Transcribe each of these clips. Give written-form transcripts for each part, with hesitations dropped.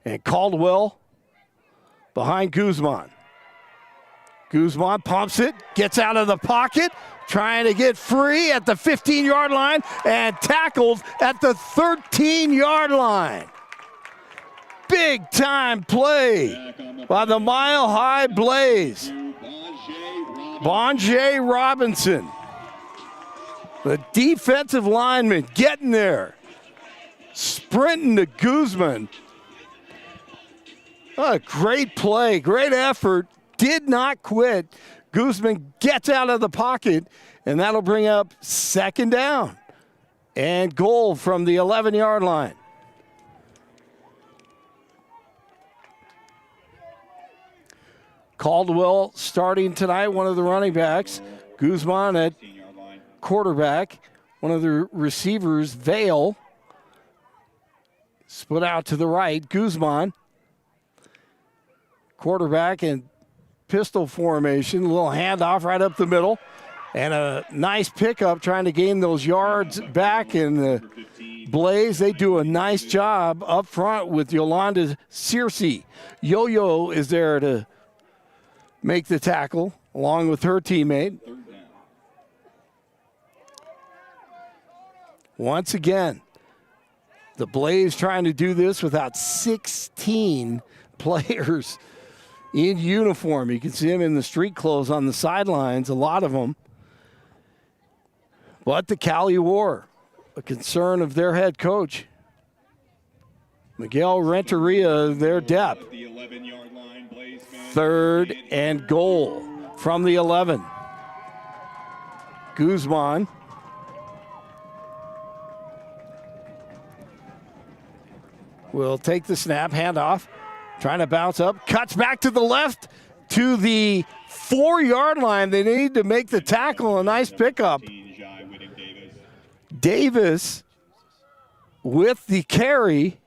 And Caldwell behind Guzman. Guzman pumps it, gets out of the pocket, trying to get free at the 15-yard line and tackled at the 13-yard line. Big time play by the Mile High Blaze. Bonjay Robinson, the defensive lineman, getting there, sprinting to Guzman. A great play, great effort, did not quit. Guzman gets out of the pocket, and that'll bring up second down and goal from the 11-yard line. Caldwell starting tonight, one of the running backs. Guzman at quarterback. One of the receivers, Vale, split out to the right. Guzman, quarterback in pistol formation. A little handoff right up the middle. And a nice pickup trying to gain those yards back. And the Blaze, they do a nice job up front with Yolanda Searcy. Yo-Yo is there to make the tackle along with her teammate. Once again, the Blaze trying to do this without 16 players in uniform. You can see them in the street clothes on the sidelines, a lot of them. But the Cali War, a concern of their head coach, Miguel Renteria, their depth. Third and goal from the 11. Guzman will take the snap, handoff, trying to bounce up, cuts back to the left to the 4-yard line. They need to make the tackle, a nice pickup. Davis with the carry,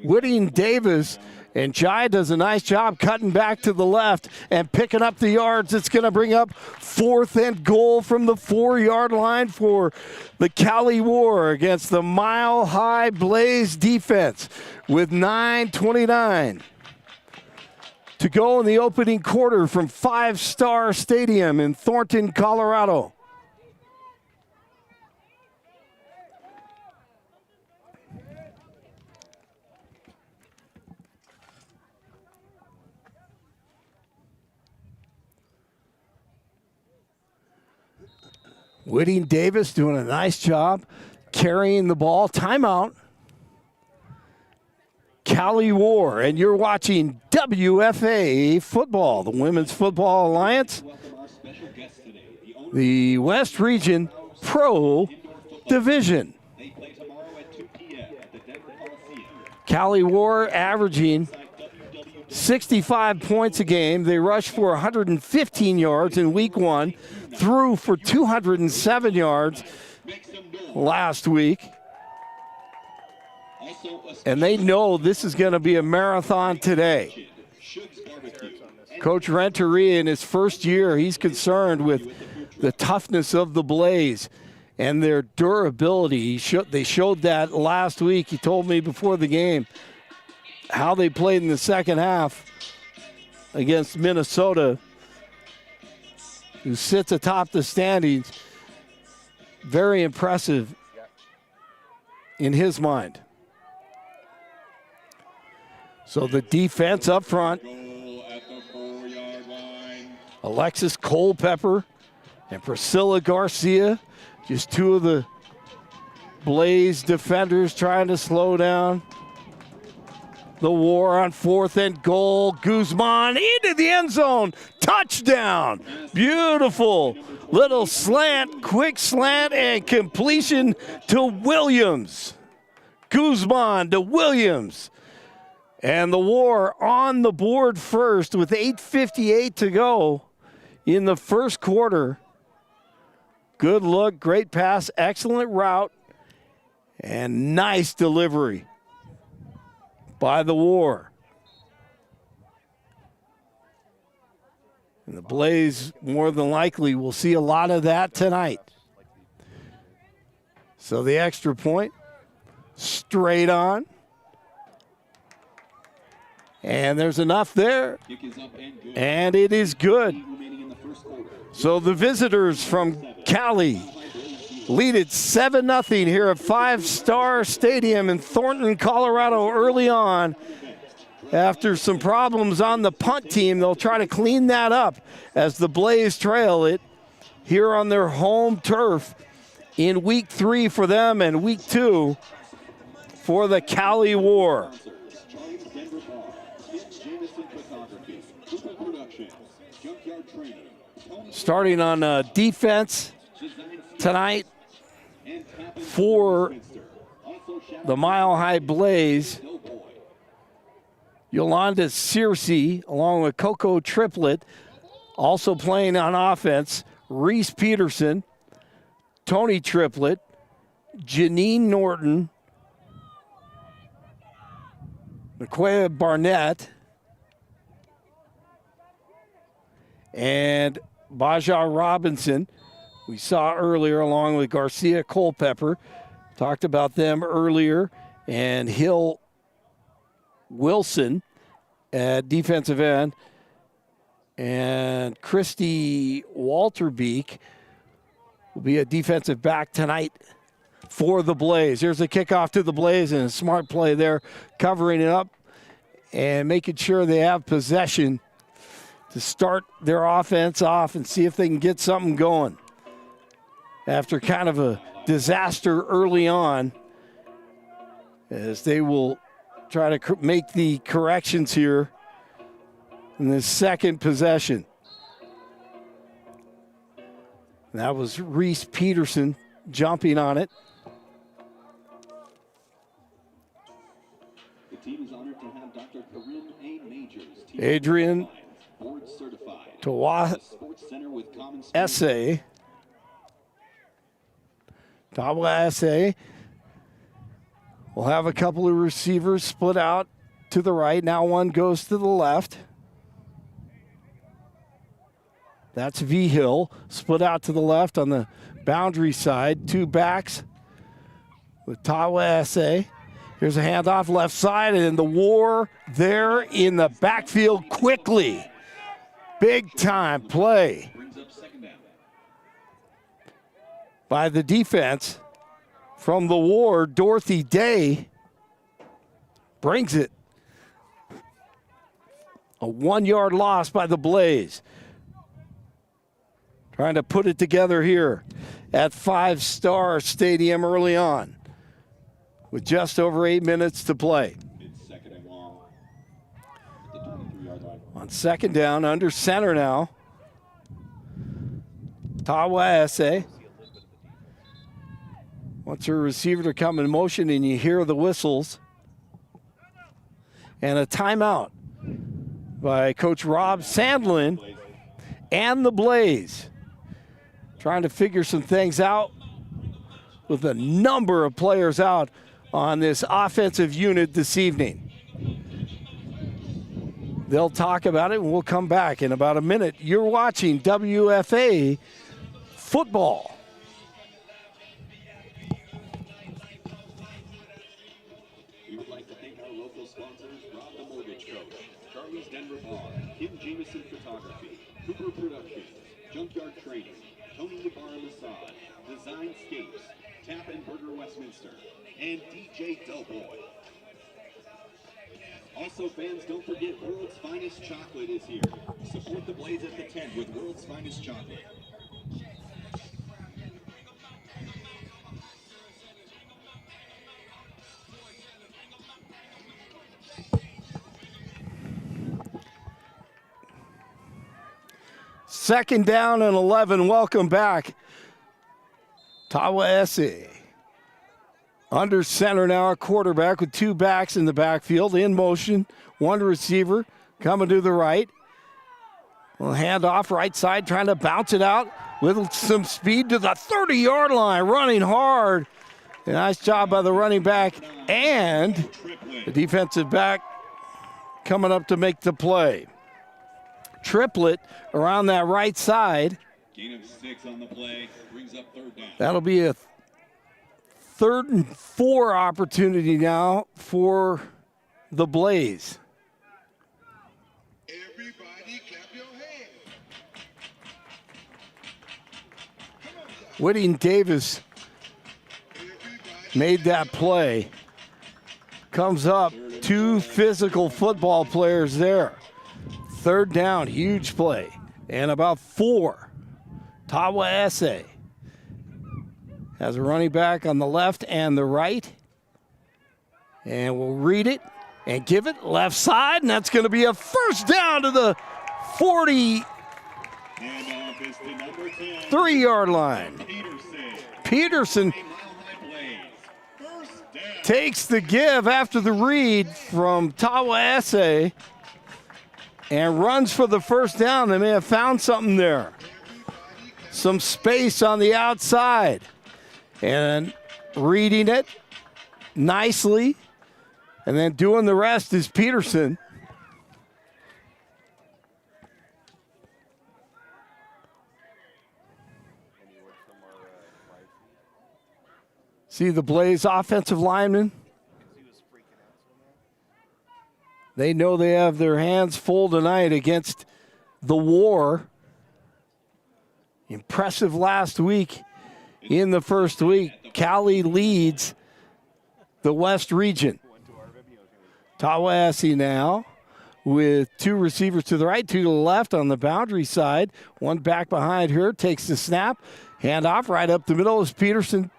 Whitting Davis. And Jai does a nice job cutting back to the left and picking up the yards. It's going to bring up fourth and goal from the 4-yard line for the Cali War against the Mile High Blaze defense with 9:29 to go in the opening quarter from Five Star Stadium in Thornton, Colorado. Whitting Davis doing a nice job carrying the ball. Timeout. Cali War, and you're watching WFA Football, the Women's Football Alliance, the West Region Pro Division. Cali War averaging 65 points a game. They rushed for 115 yards in week 1, threw for 207 yards last week. And they know this is going to be a marathon today. Coach Renteria, in his first year, he's concerned with the toughness of the Blaze and their durability. They showed that last week. He told me before the game how they played in the second half against Minnesota, who sits atop the standings. Very impressive in his mind. So the defense up front, Alexis Culpepper and Priscilla Garcia, just two of the Blaze defenders trying to slow down the War on fourth and goal. Guzman into the end zone. Touchdown. Beautiful little slant, quick slant, and completion to Williams. Guzman to Williams. And the War on the board first with 8:58 to go in the first quarter. Good look, great pass, excellent route, and nice delivery by the War. And the Blaze, more than likely, will see a lot of that tonight. So the extra point, straight on. And there's enough there. And it is good. So the visitors from Cali lead it 7-0 here at Five Star Stadium in Thornton, Colorado early on. After some problems on the punt team, they'll try to clean that up as the Blaze trail it here on their home turf in week 3 for them and week 2 for the Cali War. Starting on defense tonight for the Mile High Blaze, Yolanda Searcy along with Coco Triplett. Also playing on offense, Reese Peterson, Tony Triplett, Janine Norton, Nakoya Barnett, and Baja Robinson, we saw earlier, along with Garcia Culpepper. Talked about them earlier. And Hill Wilson at defensive end. And Christy Walterbeek will be a defensive back tonight for the Blaze. Here's a kickoff to the Blaze and a smart play there, covering it up and making sure they have possession to start their offense off and see if they can get something going. After kind of a disaster early on, as they will try to make the corrections here in the second possession. And that was Reese Peterson jumping on it. The team is honored to have Dr. Corinne A. Majors, Adrian board certified. Tawa Essay. Tawa Essay will have a couple of receivers split out to the right. Now one goes to the left. That's V Hill split out to the left on the boundary side. 2 backs with Tawa Essay. Here's a handoff left side, and the War there in the backfield quickly. Big time play by the defense from the War. Dorothy Day brings it. A 1-yard loss by the Blaze. Trying to put it together here at Five Star Stadium early on with just over 8 minutes to play. It's second and long at the 23-yard line. On second down, under center now. Tawa Essay wants her receiver to come in motion, and you hear the whistles. And a timeout by Coach Rob Sandlin and the Blaze. Trying to figure some things out with a number of players out on this offensive unit this evening. They'll talk about it, and we'll come back in about a minute. You're watching WFA Football. We would like to thank our local sponsors, Rob the Mortgage Coach, Charlie's Denver Bar, Kim Jameson Photography, Cooper Productions, Junkyard Training, Tony Ybarra Massage, Designscapes, Tap and Burger Westminster, and DJ Doughboy. Also, fans, don't forget World's Finest Chocolate is here. Support the Blaze at the tent with World's Finest Chocolate. Second down and 11. Welcome back. Tawa Essay. Under center now, a quarterback with 2 backs in the backfield, in motion. 1 receiver coming to the right. Well, hand off right side, trying to bounce it out with some speed to the 30-yard line, running hard. A nice job by the running back and the defensive back coming up to make the play. Triplett around that right side. Gain of 6 on the play, brings up third down. That'll be a 3rd and 4 opportunity now for the Blaze. Whitting Davis made that play. Comes up, 2 physical football players there. 3rd down, huge play. And about 4. Tawaese has a running back on the left and the right. And we'll read it and give it left side, and that's going to be a first down to the 43-yard line. Peterson takes the give after the read from Tawaese and runs for the first down. They may have found something there. Some space on the outside. And reading it nicely. And then doing the rest is Peterson. See the Blaze offensive linemen? They know they have their hands full tonight against the War. Impressive last week in the first week. Cali leads the West region. Tawaese now with 2 receivers to the right, 2 to the left on the boundary side. One back behind her, takes the snap. Handoff right up the middle is Peterson.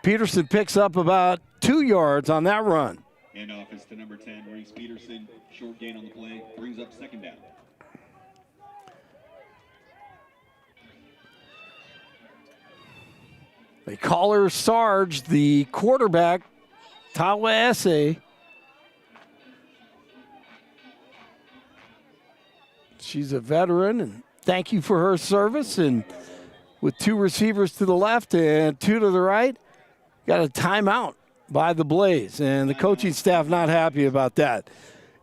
Peterson picks up about 2 yards on that run. Handoff is to number 10, Reese Peterson. Short gain on the play, brings up 2nd down. They call her Sarge, the quarterback, Tawaese. She's a veteran, and thank you for her service. And with 2 receivers to the left and 2 to the right, got a timeout by the Blaze. And the coaching staff not happy about that.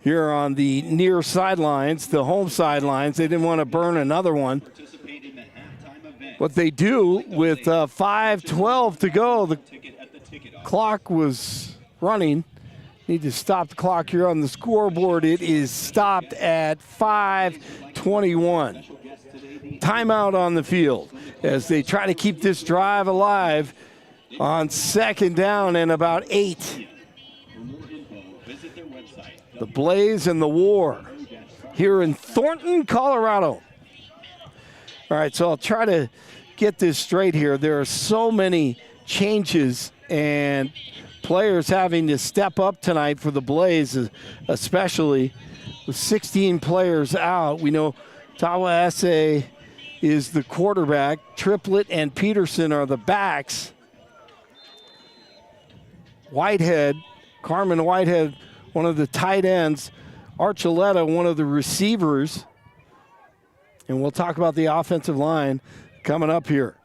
Here on the near sidelines, the home sidelines, they didn't want to burn another one. What they do with 5:12 to go, the clock was running. Need to stop the clock here on the scoreboard. It is stopped at 5:21. Timeout on the field as they try to keep this drive alive on 2nd down and about 8. The Blaze and the War here in Thornton, Colorado. All right, so I'll try to get this straight here. There are so many changes and players having to step up tonight for the Blaze, especially with 16 players out. We know Tawaese is the quarterback. Triplett and Peterson are the backs. Whitehead, Carmen Whitehead, one of the tight ends. Archuleta, one of the receivers. And we'll talk about the offensive line coming up here.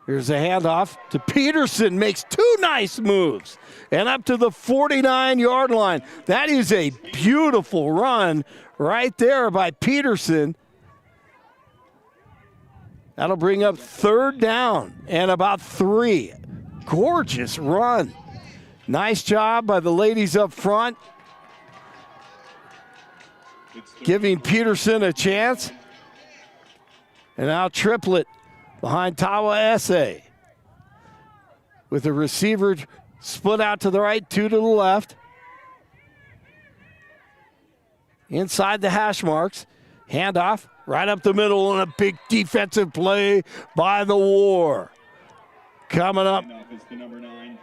Here's a handoff to Peterson, makes 2 nice moves. And up to the 49-yard line. That is a beautiful run right there by Peterson. That'll bring up 3rd down and about 3. Gorgeous run. Nice job by the ladies up front, giving Peterson a chance. And now Triplett behind Tawaese with the receiver split out to the right, 2 to the left. Inside the hash marks. Handoff right up the middle and a big defensive play by the War. Coming up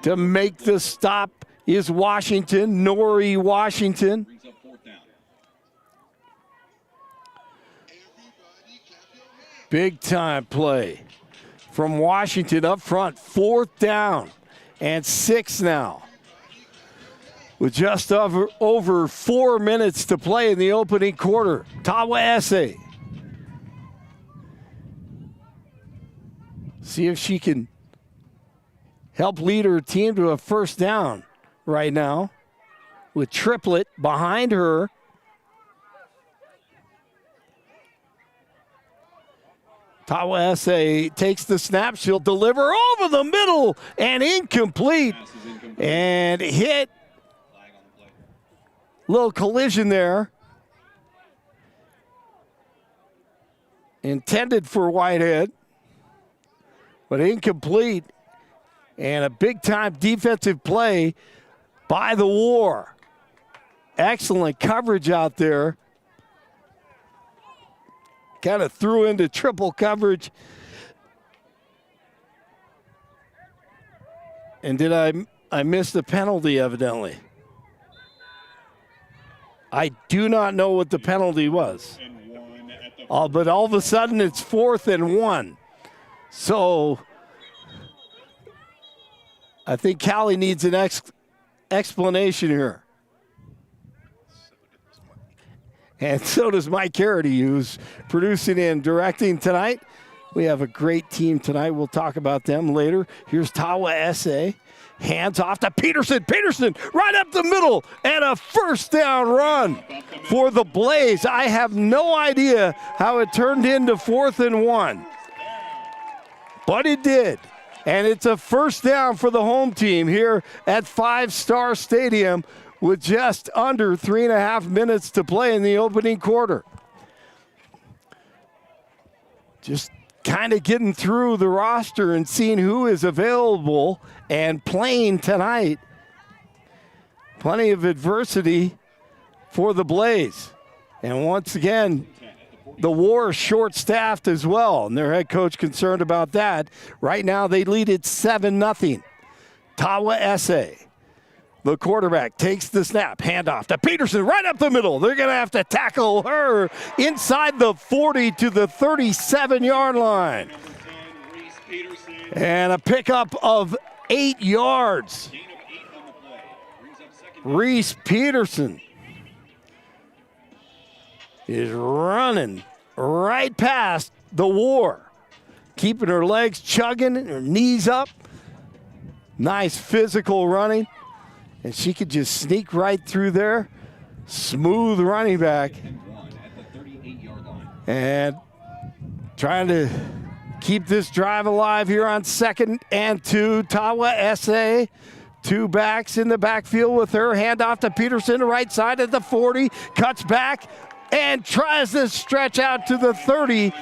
to make the stop is Washington, Nori Washington. Big time play from Washington up front. 4th down and 6 now. With just over 4 minutes to play in the opening quarter. Tawaese. See if she can help lead her team to a first down right now. With Triplett behind her. Tawaese takes the snap. She'll deliver over the middle and incomplete. And hit. Little collision there. intended for Whitehead, but incomplete. And a big-time defensive play by the War. Excellent coverage out there. Kind of threw into triple coverage. And did I miss the penalty, evidently? I do not know what the penalty was. But all of a sudden, it's 4th and 1. So I think Cali needs an explanation here. And so does Mike Carity, who's producing and directing tonight. We have a great team tonight. We'll talk about them later. Here's Tawa SA. Hands off to Peterson. Peterson right up the middle and a first down run for the Blaze. I have no idea how it turned into 4th and 1. But it did. And it's a first down for the home team here at Five Star Stadium with just under 3.5 minutes to play in the opening quarter. Just kind of getting through the roster and seeing who is available and playing tonight. Plenty of adversity for the Blaze. And once again, the War is short-staffed as well, and their head coach concerned about that. Right now, they lead it 7-0. Tawa SA, the quarterback, takes the snap. Handoff to Peterson right up the middle. They're going to have to tackle her inside the 40 to the 37-yard line. And a pickup of 8 yards. Reese Peterson is running right past the War, keeping her legs chugging, her knees up. Nice physical running, and she could just sneak right through there. Smooth running back. And trying to keep this drive alive here on 2nd and 2. Tawa SA, 2 backs in the backfield with her. Handoff to Peterson, right side at the 40, cuts back and tries to stretch out to the 30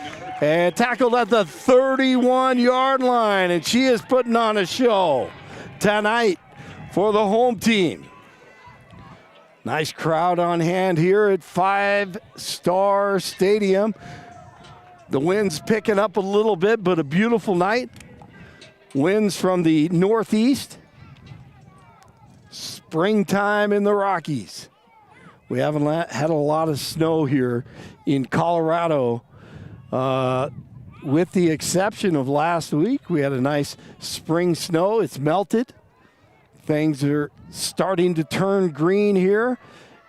and tackled at the 31-yard line. And she is putting on a show tonight for the home team. Nice crowd on hand here at Five Star Stadium. The wind's picking up a little bit, but a beautiful night. Winds from the northeast. Springtime in the Rockies. We haven't had a lot of snow here in Colorado. With the exception of last week, we had a nice spring snow. It's melted. Things are starting to turn green here.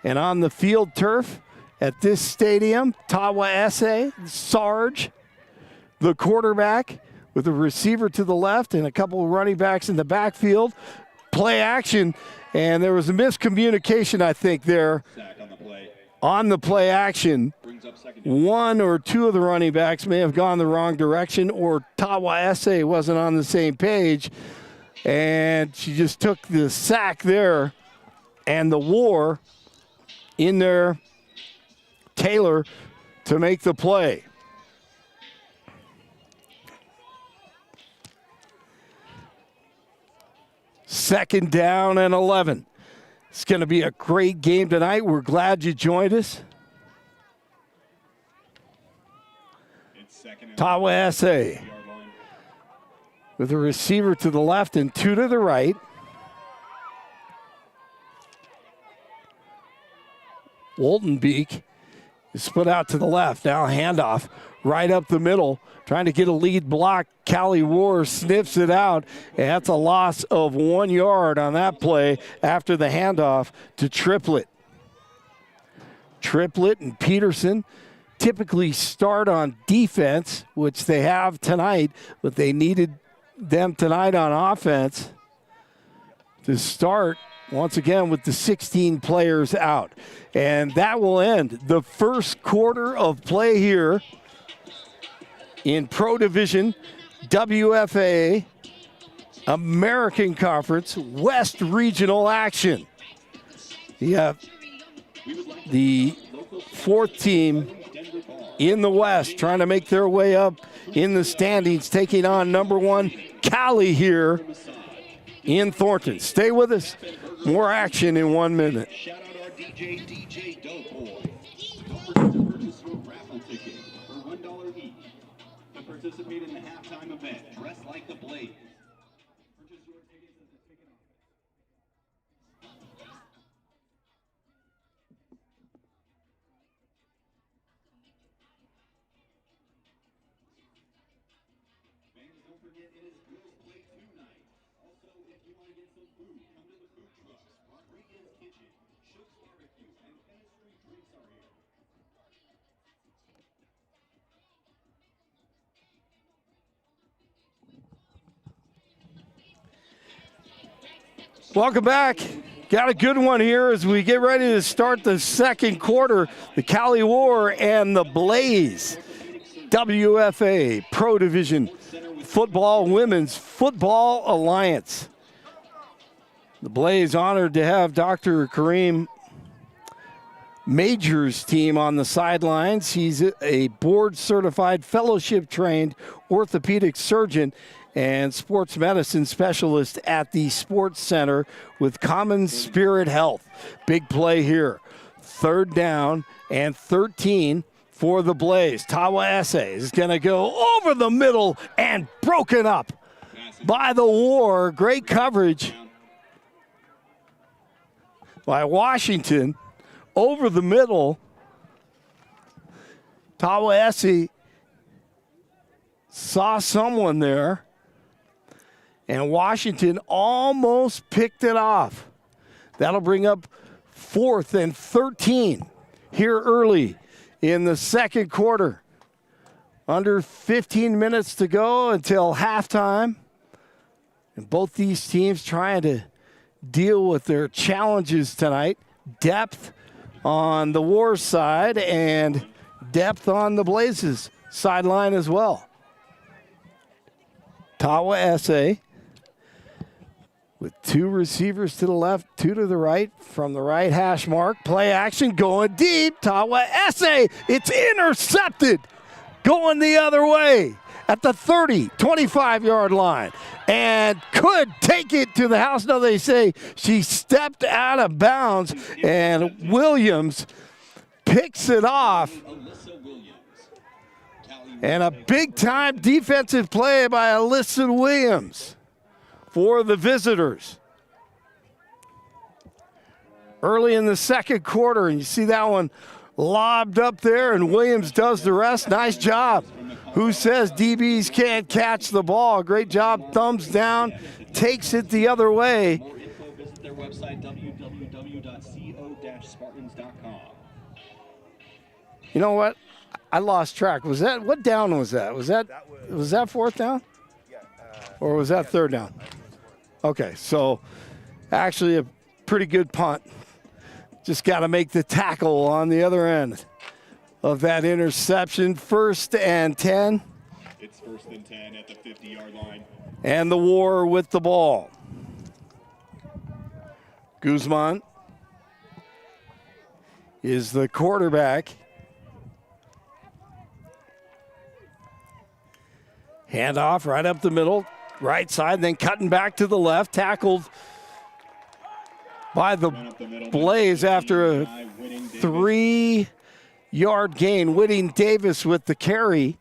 And on the field turf at this stadium, Tawa SA, Sarge, the quarterback, with a receiver to the left and a couple of running backs in the backfield. Play action, and there was a miscommunication, I think, there on the play action. One or two of the running backs may have gone the wrong direction, or Tawa SA wasn't on the same page, and she just took the sack there, and the War in there, Taylor, to make the play. Second down and 11. It's going to be a great game tonight. We're glad you joined us. Tawa SA with a receiver to the left and 2 to the right. Woltenbeek is split out to the left. Now handoff right up the middle. Trying to get a lead block. Cali War sniffs it out. And that's a loss of 1 yard on that play after the handoff to Triplett. Triplett and Peterson typically start on defense, which they have tonight, but they needed them tonight on offense to start once again with the 16 players out. And that will end the first quarter of play here in Pro Division WFA American Conference West Regional action. You have the 4th team in the West, trying to make their way up in the standings, taking on number 1 Cali here in Thornton. Stay with us. More action in 1 minute. Shout out our DJ Doughboy. Don't forget to purchase your raffle ticket for $1 each to participate in the halftime event. Dress like the Blaze. Purchase your tickets at the ticket office. Fans, don't forget it is Girls Play tonight. Also, if you want to get some food, come to the food trucks. Rodriguez Kitchen, Shook's Barbecue, and Chemistry Drinks are here. Welcome back. Got a good one here as we get ready to start the second quarter. The Cali War and the Blaze. WFA Pro Division Football Women's Football Alliance. The Blaze honored to have Dr. Kareem Major's team on the sidelines. He's a board-certified, fellowship-trained orthopedic surgeon and sports medicine specialist at the Sports Center with Common Spirit Health. Big play here. 3rd down and 13 for the Blaze. Tawa Esse is going to go over the middle and broken up by the War. Great coverage by Washington over the middle. Tawa Esse saw someone there, and Washington almost picked it off. That'll bring up 4th and 13 here early in the second quarter. Under 15 minutes to go until halftime. And both these teams trying to deal with their challenges tonight. Depth on the War side and depth on the Blazes sideline as well. Tawa Esse with 2 receivers to the left, 2 to the right from the right hash mark. Play action going deep. Tawa Esse, it's intercepted. Going the other way at the 30, 25-yard line. And could take it to the house. No, they say she stepped out of bounds, and Williams picks it off. And a big-time defensive play by Alyssa Williams for the visitors. Early in the second quarter, and you see that one lobbed up there, and Williams does the rest. Nice job. Who says DBs can't catch the ball? Great job. Thumbs down. Takes it the other way. For more info, visit their website, www.co-spartans.com. You know what? I lost track. Was that, what down was that? Was that 4th down? Or was that 3rd down? Okay, so actually a pretty good punt. Just got to make the tackle on the other end of that interception. 1st and 10. It's 1st and 10 at the 50-yard line. And the War with the ball. Guzman is the quarterback. Handoff right up the middle, right side, then cutting back to the left, tackled by the Blaze after a 3-yard gain. Whitting Davis with the carry.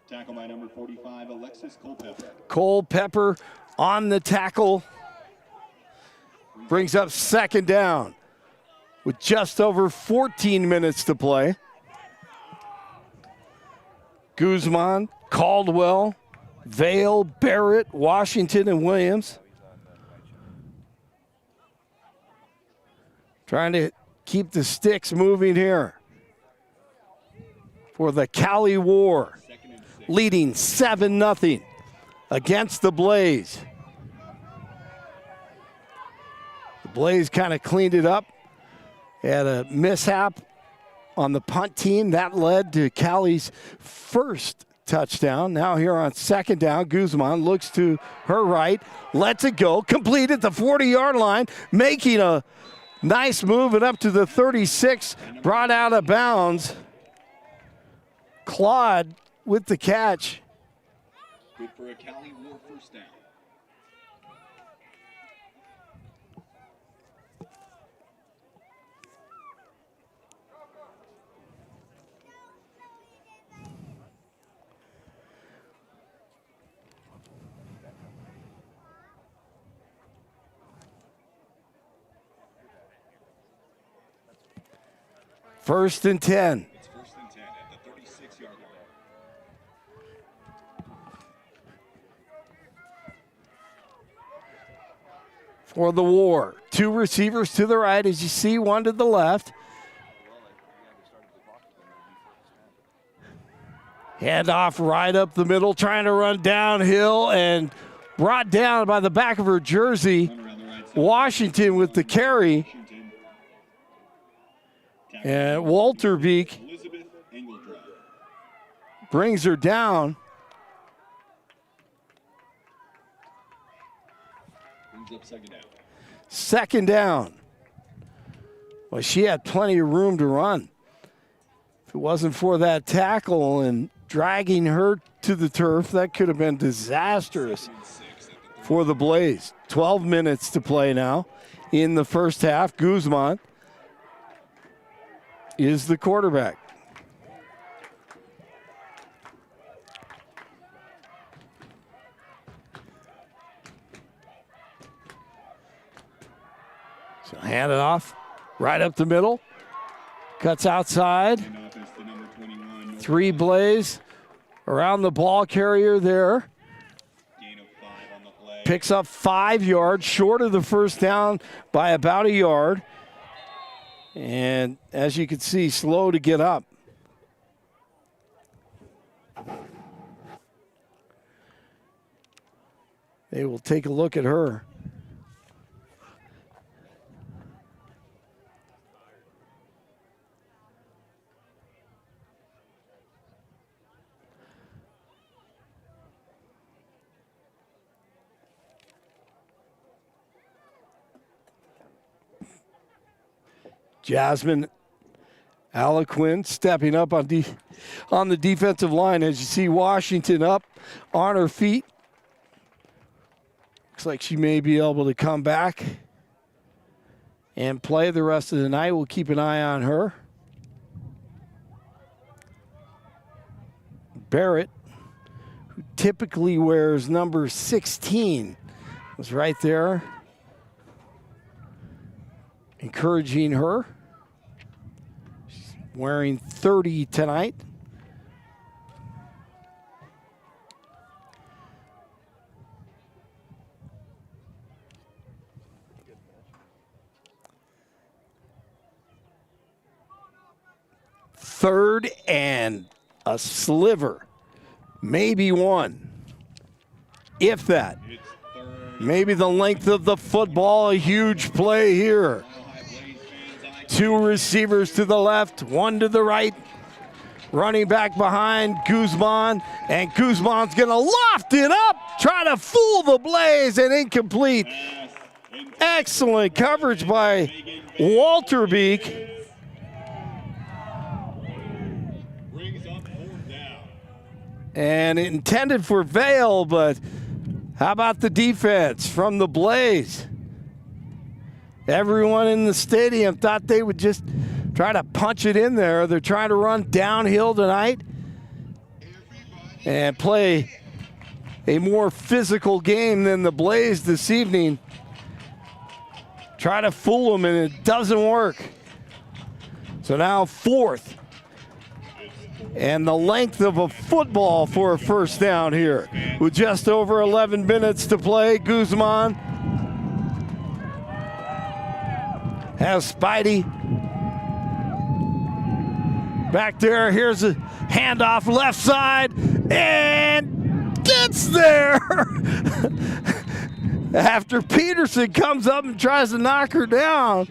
Tackle by number 45, Alexis Culpepper. Culpepper on the tackle. Brings up 2nd down with just over 14 minutes to play. Guzman, Caldwell, Vale, Barrett, Washington, and Williams. Trying to keep the sticks moving here for the Cali War, leading 7-0 against the Blaze. The Blaze kind of cleaned it up. Had a mishap on the punt team. That led to Cali's first touchdown. Now here on 2nd down, Guzman looks to her right, lets it go, complete at the 40-yard line, making a nice move and up to the 36, brought out of bounds Claude with the catch. Good for a Cali War first down. First and 10. It's first and 10 at the 36-yard line. For the War. 2 receivers to the right, as you see, 1 to the left. Handoff right up the middle, trying to run downhill and brought down by the back of her jersey. Washington with the carry. And Walter Beek brings her down. Brings up second down. Second down. Well, she had plenty of room to run. If it wasn't for that tackle and dragging her to the turf, that could have been disastrous for the Blaze. 12 minutes to play now in the first half. Guzman is the quarterback. So hand it off right up the middle. Cuts outside. 3 Blaze around the ball carrier there. Picks up 5 yards, short of the first down by about a yard. And as you can see, slow to get up. They will take a look at her. Jasmine Alaquin stepping up on the defensive line. As you see, Washington up on her feet. Looks like she may be able to come back and play the rest of the night. We'll keep an eye on her. Barrett, who typically wears number 16, was right there encouraging her. She's wearing 30 tonight. Third and a sliver, maybe 1, if that. Maybe the length of the football, a huge play here. 2 receivers to the left, 1 to the right. Running back behind Guzman, and Guzman's gonna loft it up, try to fool the Blaze, and incomplete. Excellent coverage by Walter Beek. And intended for Vail, but how about the defense from the Blaze? Everyone in the stadium thought they would just try to punch it in there. They're trying to run downhill tonight and play a more physical game than the Blaze this evening. Try to fool them, and it doesn't work. So now 4th. And the length of a football for a first down here. With just over 11 minutes to play, Guzman has Spidey back there. Here's a handoff left side and gets there after Peterson comes up and tries to knock her down.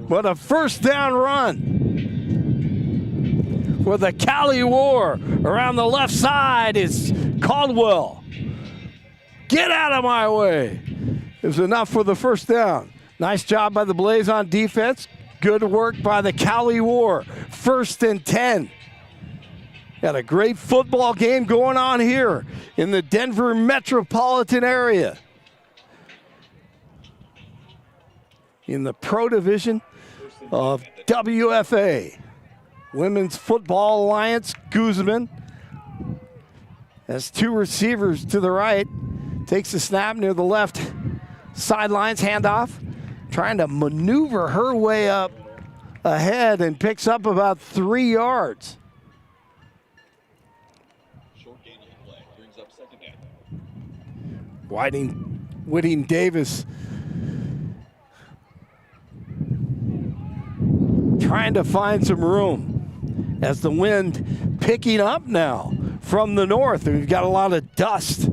What a first down run for the Cali War. Around the left side is Caldwell. Get out of my way. It was enough for the first down. Nice job by the Blaze on defense. Good work by the Cali War. 1st and 10. Got a great football game going on here in the Denver metropolitan area. In the Pro Division of WFA. Women's Football Alliance, Guzman has two receivers to the right. Takes a snap near the left sidelines, handoff. Trying to maneuver her way up ahead and picks up about 3 yards. Short gain on the play. Brings up second down. Whitting Davis trying to find some room as the wind picking up now from the north. We've got a lot of dust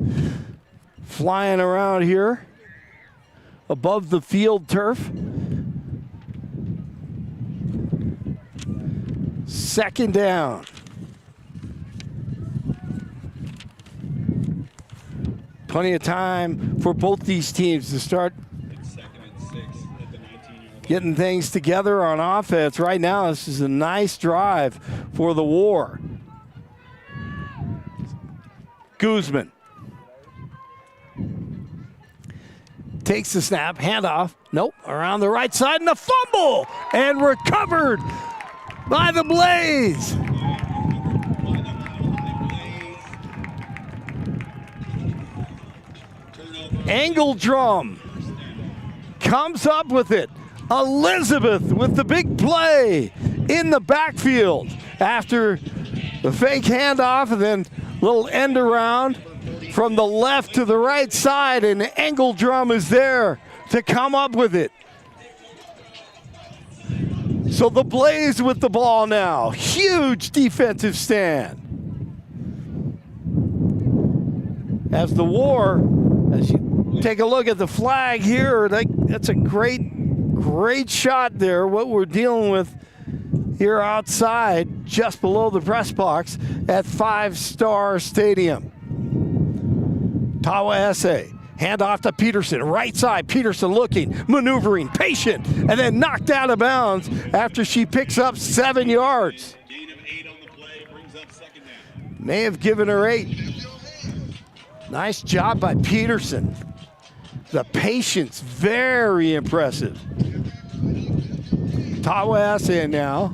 flying around here above the field turf. Second down. Plenty of time for both these teams to start getting things together on offense. Right now, this is a nice drive for the War. Guzman takes the snap, handoff. Nope, around the right side, and a fumble, and recovered by the Blaze. Engeldrum comes up with it. Elizabeth with the big play in the backfield after the fake handoff, and then little end around from the left to the right side, and Engeldrum is there to come up with it. So the Blaze with the ball now. Huge defensive stand. As the War, as you take a look at the flag here, that's a great shot there. What we're dealing with here outside, just below the press box at 5 Star Stadium. Tawa hand off to Peterson, right side. Peterson looking, maneuvering, patient, and then knocked out of bounds after she picks up 7 yards. Gain of 8 on the play, brings up second down. May have given her 8. Nice job by Peterson. The patience, very impressive. Tawa now.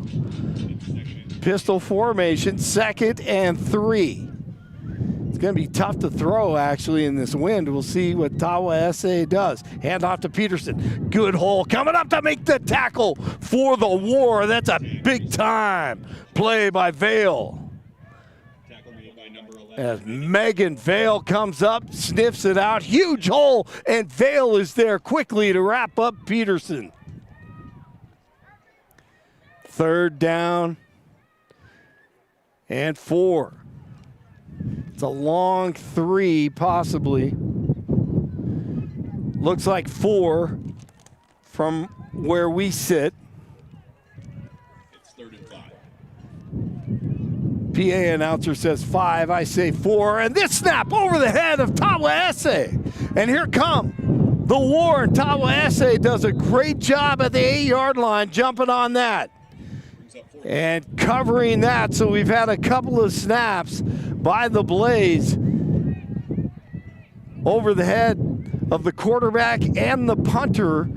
Pistol formation, 2nd and 3. It's going to be tough to throw, actually, in this wind. We'll see what Tawa does. Hand off to Peterson. Good hole. Coming up to make the tackle for the War. That's a big-time play by Vale. Tackle made by number 11. As Megan Vale comes up, sniffs it out. Huge hole, and Vale is there quickly to wrap up Peterson. 3rd down and 4. It's a long 3, possibly. Looks like 4 from where we sit. It's 3rd and 5. PA announcer says 5, I say 4, and this snap over the head of Tawa. And here come the War, and Tawa does a great job at the 8-yard line, jumping on that and covering that. So we've had a couple of snaps by the Blaze over the head of the quarterback and the punter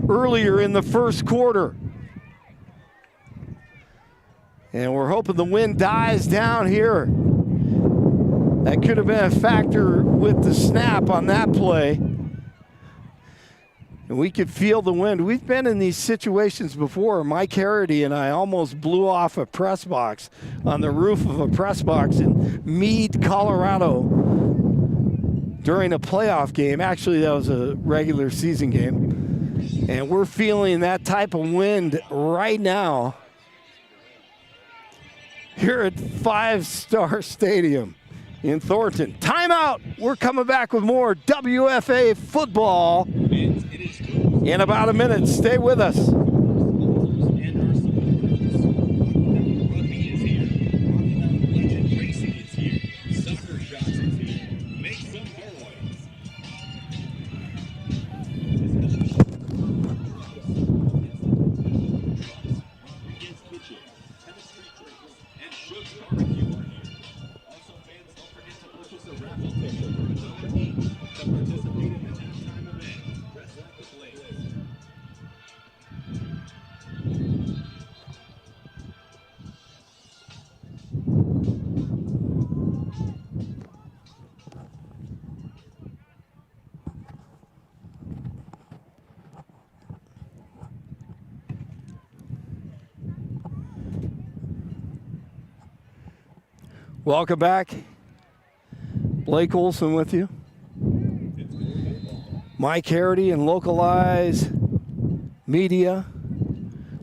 earlier in the first quarter. And we're hoping the wind dies down here. That could have been a factor with the snap on that play. And we could feel the wind. We've been in these situations before. Mike Harity and I almost blew off a press box on the roof of a press box in Meade, Colorado during a playoff game. Actually, that was a regular season game. And we're feeling that type of wind right now here at 5 Star Stadium in Thornton. Timeout. We're coming back with more WFA football in about a minute. Stay with us. Welcome back. Blake Olson with you. Mike Harity and Localize Media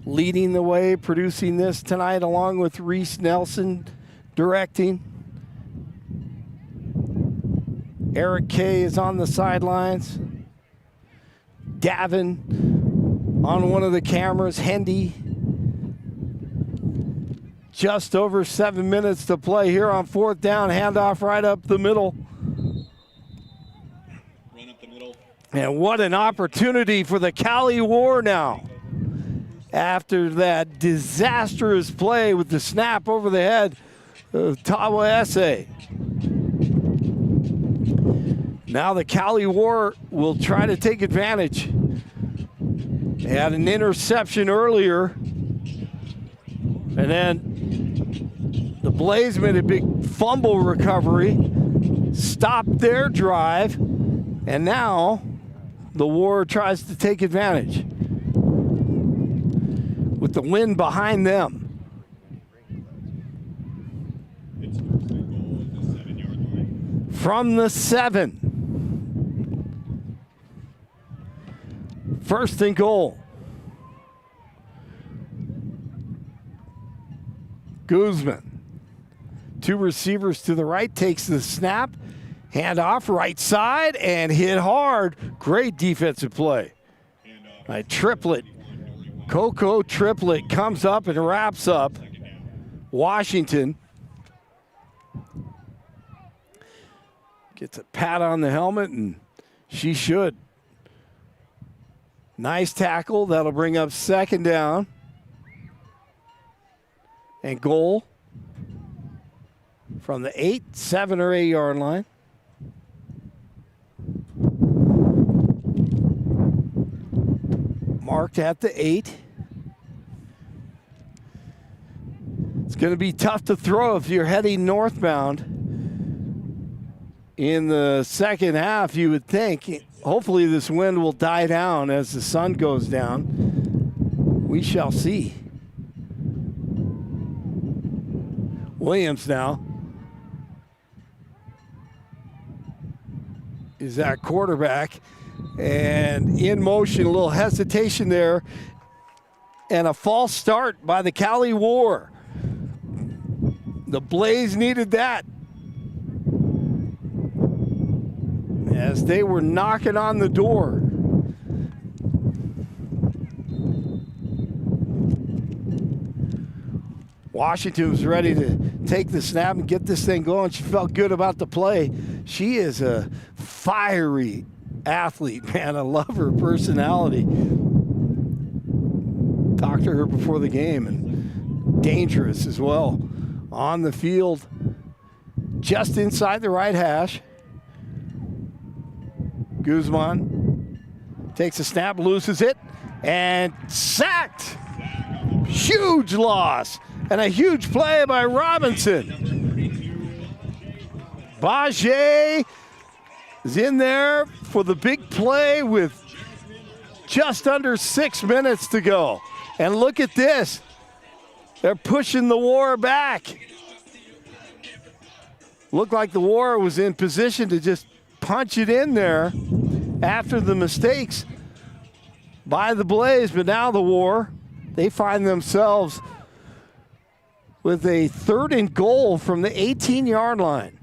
leading the way, producing this tonight, along with Reese Nelson directing. Eric Kay is on the sidelines. Davin on one of the cameras. Hendy. Just over 7 minutes to play here on 4th down. Handoff right up the middle. Run up the middle. And what an opportunity for the Cali War now. After that disastrous play with the snap over the head of WFA. Now the Cali War will try to take advantage. They had an interception earlier. And then the Blaze made a big fumble recovery, stopped their drive, and now the War tries to take advantage with the wind behind them. It's first and goal at the 7-yard line. From the 7. First and goal. Guzman. 2 receivers to the right, takes the snap, hand off right side, and hit hard. Great defensive play. A triplet. Coco triplet comes up and wraps up Washington. Gets a pat on the helmet, and she should. Nice tackle. That'll bring up 2nd down. And goal from the 8, 7 or 8 yard line. Marked at the 8. It's going to be tough to throw if you're heading northbound. In the second half, you would think. Hopefully this wind will die down as the sun goes down. We shall see. Williams now is that quarterback, and in motion, a little hesitation there, and a false start by the Cali War. The Blaze needed that as they were knocking on the door. Washington was ready to take the snap and get this thing going. She felt good about the play. She is a fiery athlete, man. I love her personality. Talked to her before the game, and dangerous as well. On the field, just inside the right hash. Guzman takes a snap, loses it, and sacked. Huge loss. And a huge play by Robinson. Bajé is in there for the big play with just under 6 minutes to go. And look at this. They're pushing the War back. Looked like the War was in position to just punch it in there after the mistakes by the Blaze. But now the War, they find themselves with a 3rd and goal from the 18-yard line.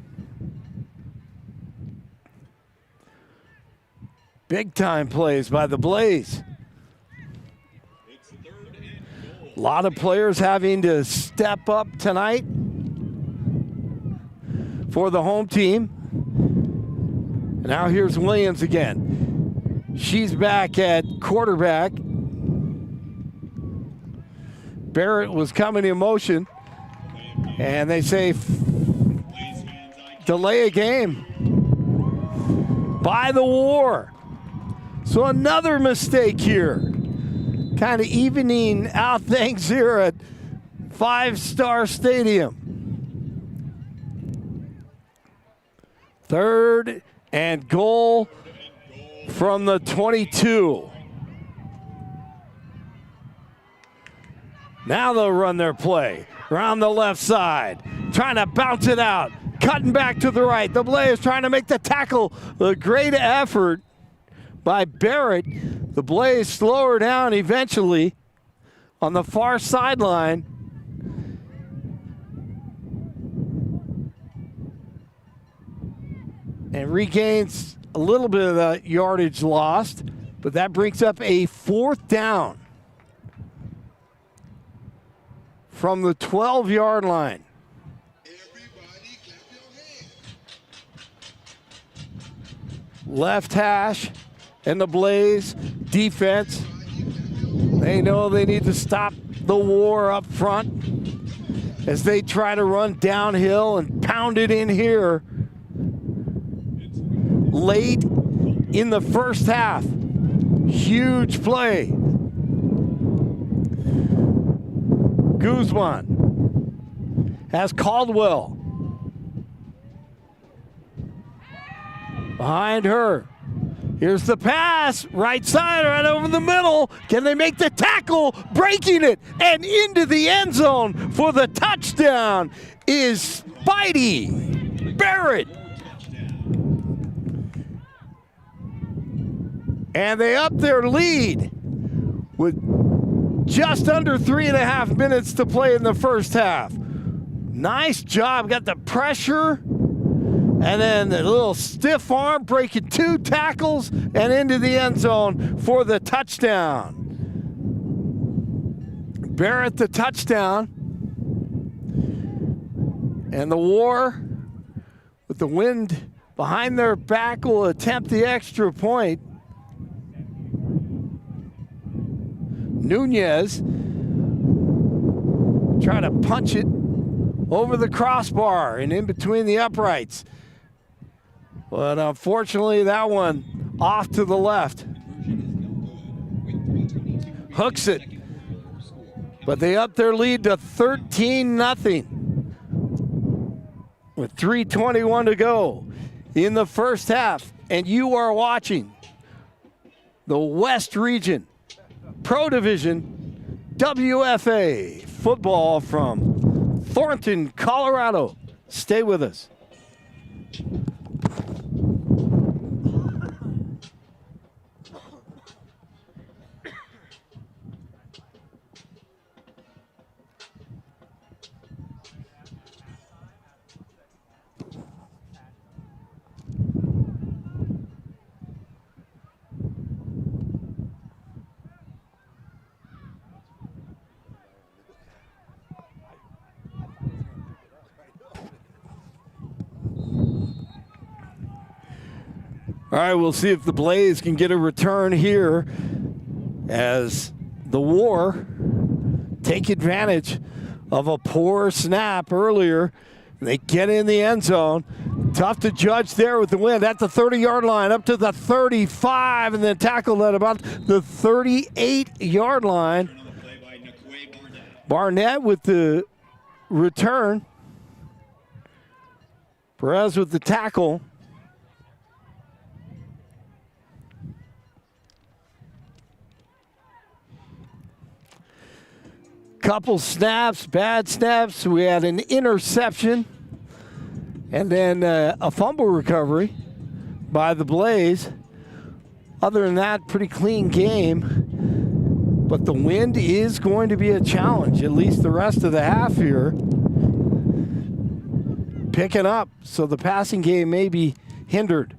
Big time plays by the Blaze. A lot of players having to step up tonight for the home team. And now here's Williams again. She's back at quarterback. Barrett was coming in motion. And they say delay a game by the War. So another mistake here. Kind of evening out things here at 5-Star Stadium. 3rd and goal from the 22. Now they'll run their play. Around the left side. trying to bounce it out. Cutting back to the right. The Blaze trying to make the tackle. A great effort by Barrett. The Blaze slow her down eventually on the far sideline. And regains a little bit of the yardage lost, but that brings up a 4th down from the 12-yard line. Everybody clap your hands. Left hash and the Blaze defense. They know they need to stop the war up front as they try to run downhill and pound it in here late in the first half. Huge play. Guzman has Caldwell. Behind her. Here's the pass. Right side, right over the middle. Can they make the tackle? Breaking it and into the end zone for the touchdown is Spidey Barrett. And they up their lead with just under 3.5 minutes to play in the first half. Nice job. Got the pressure and then the little stiff arm breaking 2 tackles and into the end zone for the touchdown. Barrett the touchdown. And the War, with the wind behind their back, will attempt the extra point. Nunez trying to punch it over the crossbar and in between the uprights. But unfortunately, that one off to the left. Hooks it. But they up their lead to 13-0 with 3:21 to go in the first half. And you are watching the West Region Pro Division WFA football from Thornton, Colorado. Stay with us. All right, we'll see if the Blaze can get a return here as the War take advantage of a poor snap earlier. They get in the end zone. Tough to judge there with the wind at the 30-yard line, up to the 35, and then tackled at about the 38-yard line. Barnett with the return. Perez with the tackle. Couple snaps, bad snaps. We had an interception and then a fumble recovery by the Blaze. Other than that, pretty clean game. But the wind is going to be a challenge, at least the rest of the half here. Picking up, so the passing game may be hindered.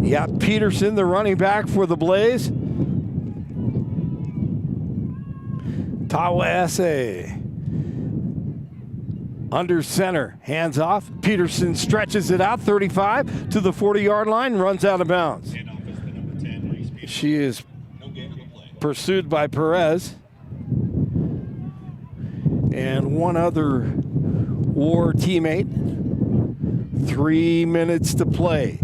You got Peterson, the running back for the Blaze. Tawase under center, hands off. Peterson stretches it out, 35 to the 40-yard line, runs out of bounds. She is pursued by Perez. And one other War teammate. 3 minutes to play,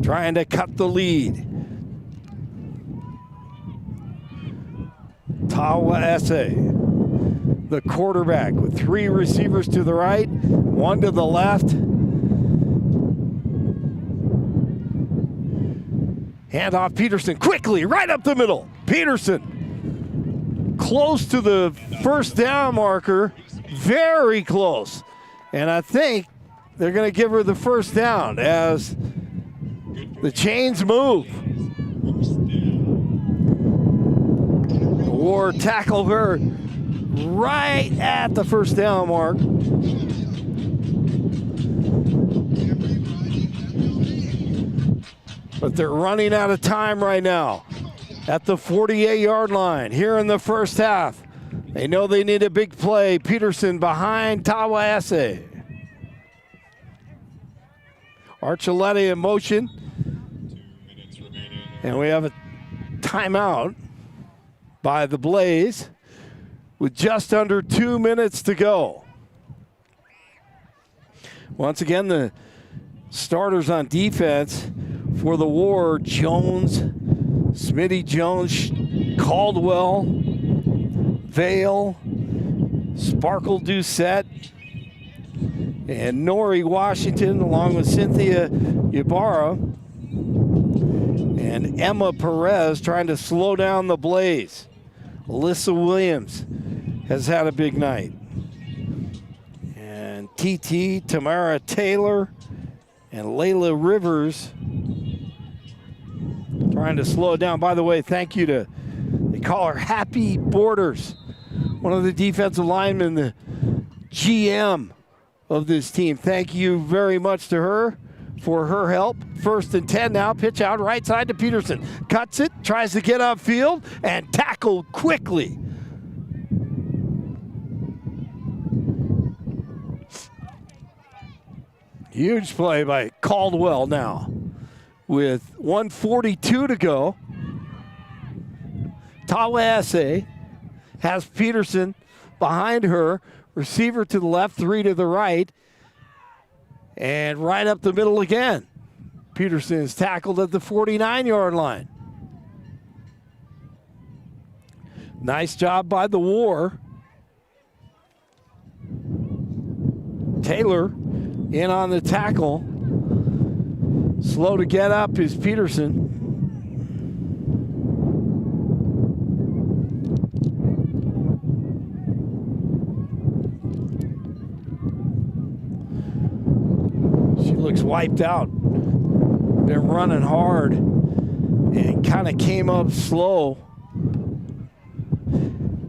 trying to cut the lead. Tawase, the quarterback, with 3 receivers to the right, 1 to the left. Hand off Peterson quickly, right up the middle. Peterson close to the first down marker Very close. And I think they're going to give her the first down as the chains move. War tackled her right at the first down mark. But they're running out of time right now at the 48-yard line here in the first half. They know they need a big play. Peterson behind Tallahassee. Archuleta in motion. And we have a timeout by the Blaze with just under 2 minutes to go. Once again, the starters on defense for the War: Jones, Smitty Jones, Caldwell, Vale, Sparkle Doucette, and Nori Washington, along with Cynthia Ybarra and Emma Perez, trying to slow down the Blaze. Alyssa Williams has had a big night. And TT, Tamara Taylor, and Layla Rivers trying to slow it down. By the way, thank you to, they call her Happy Borders, one of the defensive linemen, the GM of this team. Thank you very much to her for her help. 1st and 10 now, pitch out right side to Peterson. Cuts it, tries to get upfield, and tackled quickly. Huge play by Caldwell now. With 1:42 to go, Tallahassee has Peterson behind her, receiver to the left, 3 to the right, and right up the middle again. Peterson is tackled at the 49-yard line. Nice job by the War. Taylor in on the tackle. Slow to get up is Peterson. She looks wiped out. Been running hard and kind of came up slow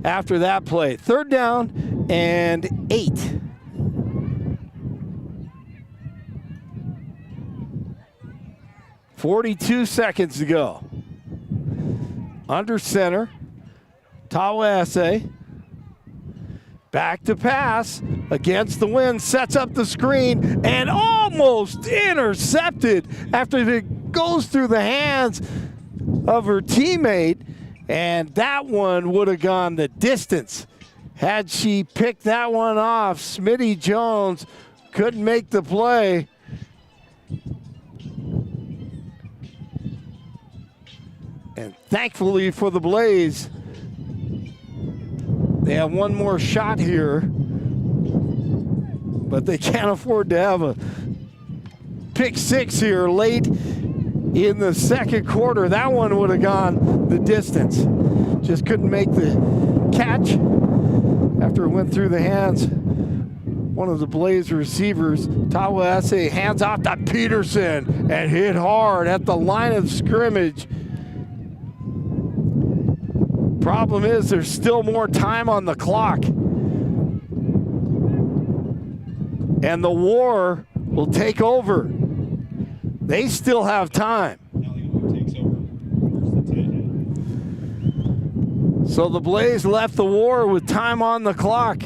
after that play. 3rd down and 8. .42 seconds to go. Under center, Tallahassee. Back to pass against the wind, sets up the screen, and almost intercepted after it goes through the hands of her teammate, and that one would have gone the distance. Had she picked that one off, Smitty Jones couldn't make the play. And thankfully for the Blaze, they have one more shot here, but they can't afford to have a pick 6 here late in the second quarter. That one would have gone the distance. Just couldn't make the catch after it went through the hands. One of the Blaze receivers, Tallahassee, hands off to Peterson and hit hard at the line of scrimmage. Problem is, there's still more time on the clock. And the War will take over. They still have time. So the Blaze left the War with time on the clock.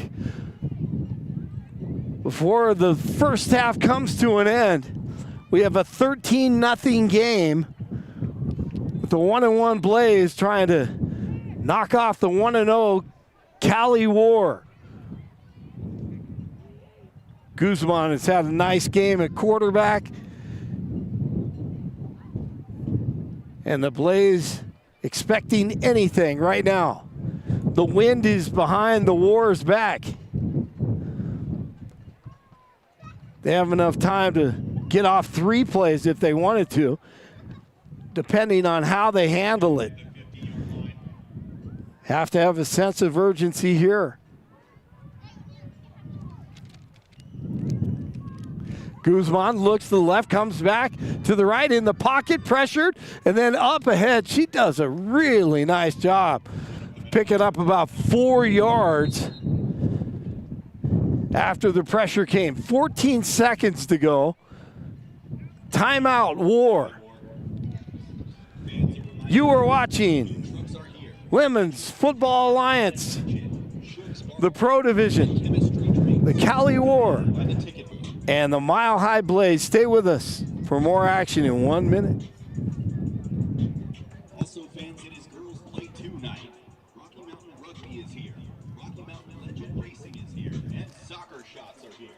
Before the first half comes to an end, we have a 13-0 game with the 1-1 Blaze trying to knock off the 1-0 Cali War. Guzman has had a nice game at quarterback. And the Blaze expecting anything right now. The wind is behind the War's back. They have enough time to get off 3 plays if they wanted to, depending on how they handle it. Have to have a sense of urgency here. Guzman looks to the left, comes back to the right, in the pocket, pressured, and then up ahead. She does a really nice job picking up about 4 yards after the pressure came. 14 seconds to go. Timeout, War. You are watching Women's Football Alliance, the Pro Division, the Cali War, and the Mile High Blaze. Stay with us for more action in 1 minute. Also, fans, it is Girls Play 2 night. Rocky Mountain Rugby is here. Rocky Mountain Legend Racing is here. And soccer shots are here.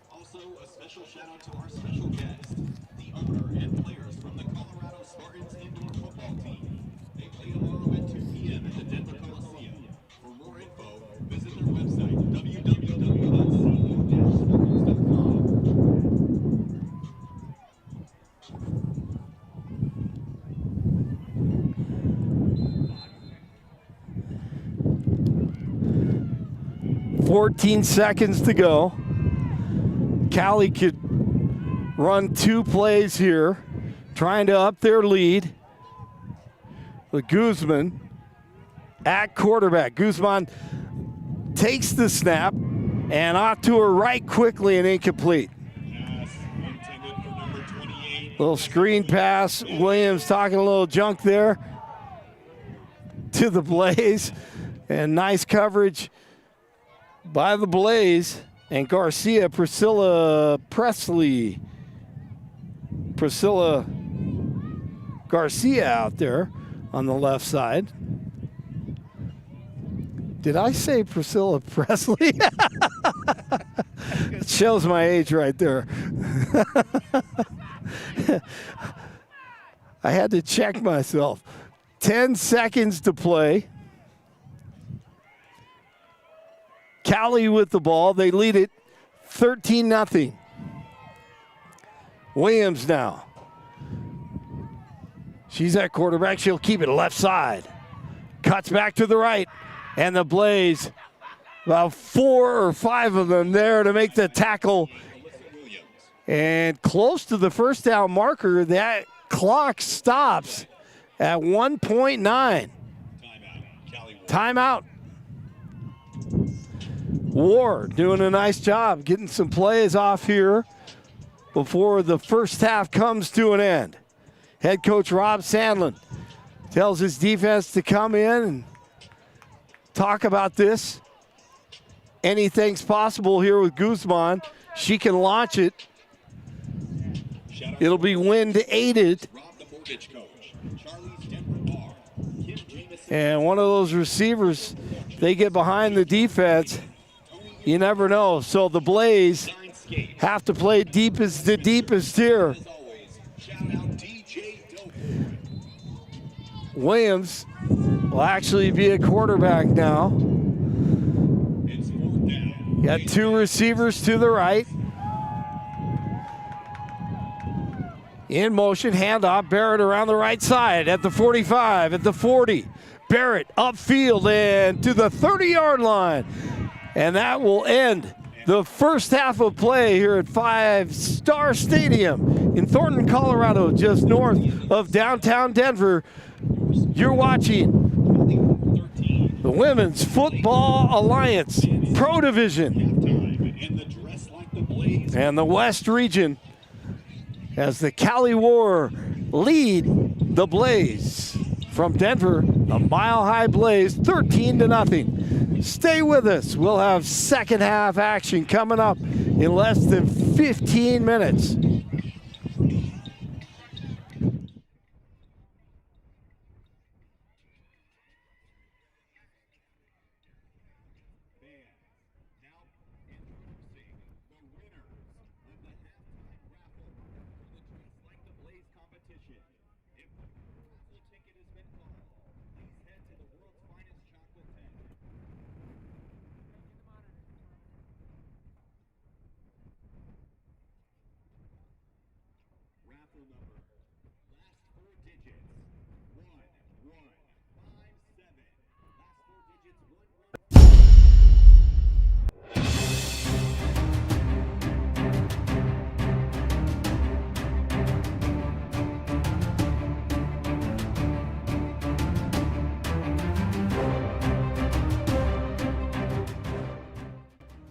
Also, a special shout out to our special guest, the owner and players from the Colorado Spartans indoor football team. They play tomorrow at 2 p.m. at the Denver Coliseum. For more info, visit their website, www.co-spartans.com. 14 seconds to go. Cali could run 2 plays here, trying to up their lead. With Guzman at quarterback. Guzman takes the snap and off to her right quickly and incomplete. Pass intended for number 28. Little screen pass. Williams talking a little junk there to the Blaze. And nice coverage by the Blaze. And Garcia, Priscilla Garcia out there on the left side. Did I say Priscilla Presley? It shows my age right there. I had to check myself. 10 seconds to play. Cali with the ball. They lead it 13-0. Williams now. She's at quarterback. She'll keep it left side. Cuts back to the right. And the Blaze, about 4 or 5 of them there to make the tackle. And close to the first down marker, that clock stops at 1.9. Timeout. War doing a nice job getting some plays off here before the first half comes to an end. Head coach Rob Sandlin tells his defense to come in and talk about this. Anything's possible here with Guzman. She can launch it. It'll be wind aided. And one of those receivers, they get behind the defense. You never know. So the Blaze have to play deepest to deepest here. Williams will actually be a quarterback now. Got 2 receivers to the right. In motion, handoff, Barrett around the right side at the 45, at the 40. Barrett upfield and to the 30-yard line. And that will end the first half of play here at Five Star Stadium in Thornton, Colorado, just north of downtown Denver. You're watching the Women's Football Alliance Pro Division and the West Region as the Cali War lead the Blaze from Denver, the Mile High Blaze, 13-0. Stay with us. We'll have second half action coming up in less than 15 minutes.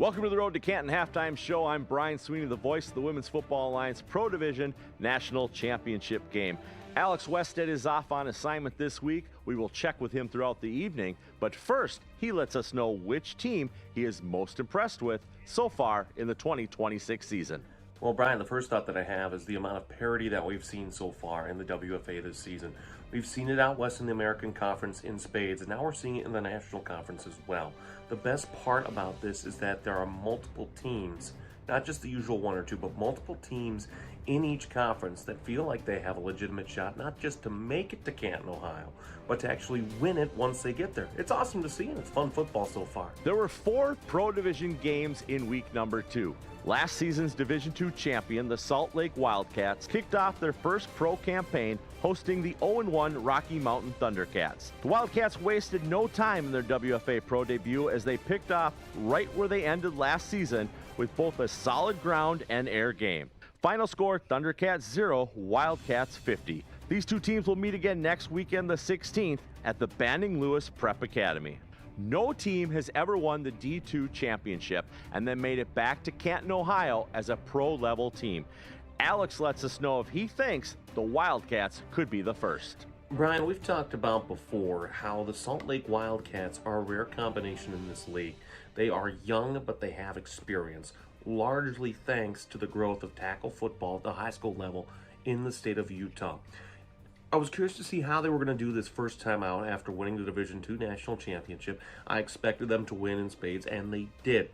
Welcome to the Road to Canton Halftime Show. I'm Brian Sweeney, the voice of the Women's Football Alliance Pro Division National Championship game. Alex Wested is off on assignment this week. We will check with him throughout the evening, but first, he lets us know which team he is most impressed with so far in the 2026 season. Well, Brian, the first thought that I have is the amount of parity that we've seen so far in the WFA this season. We've seen it out west in the American Conference in spades, and now we're seeing it in the National Conference as well. The best part about this is that there are multiple teams, not just the usual one or two, but multiple teams in each conference that feel like they have a legitimate shot, not just to make it to Canton, Ohio, but to actually win it once they get there. It's awesome to see, and it's fun football so far. There were 4 Pro Division games in week number 2. Last season's Division II champion, the Salt Lake Wildcats, kicked off their first pro campaign hosting the 0-1 Rocky Mountain Thundercats. The Wildcats wasted no time in their WFA Pro debut as they picked off right where they ended last season with both a solid ground and air game. Final score, Thundercats 0, Wildcats 50. These two teams will meet again next weekend, the 16th, at the Banning Lewis Prep Academy. No team has ever won the D2 championship and then made it back to Canton, Ohio as a pro-level team. Alex lets us know if he thinks the Wildcats could be the first. Brian, we've talked about before how the Salt Lake Wildcats are a rare combination in this league. They are young, but they have experience, largely thanks to the growth of tackle football at the high school level in the state of Utah. I was curious to see how they were going to do this first time out after winning the Division II National Championship. I expected them to win in spades, and they did.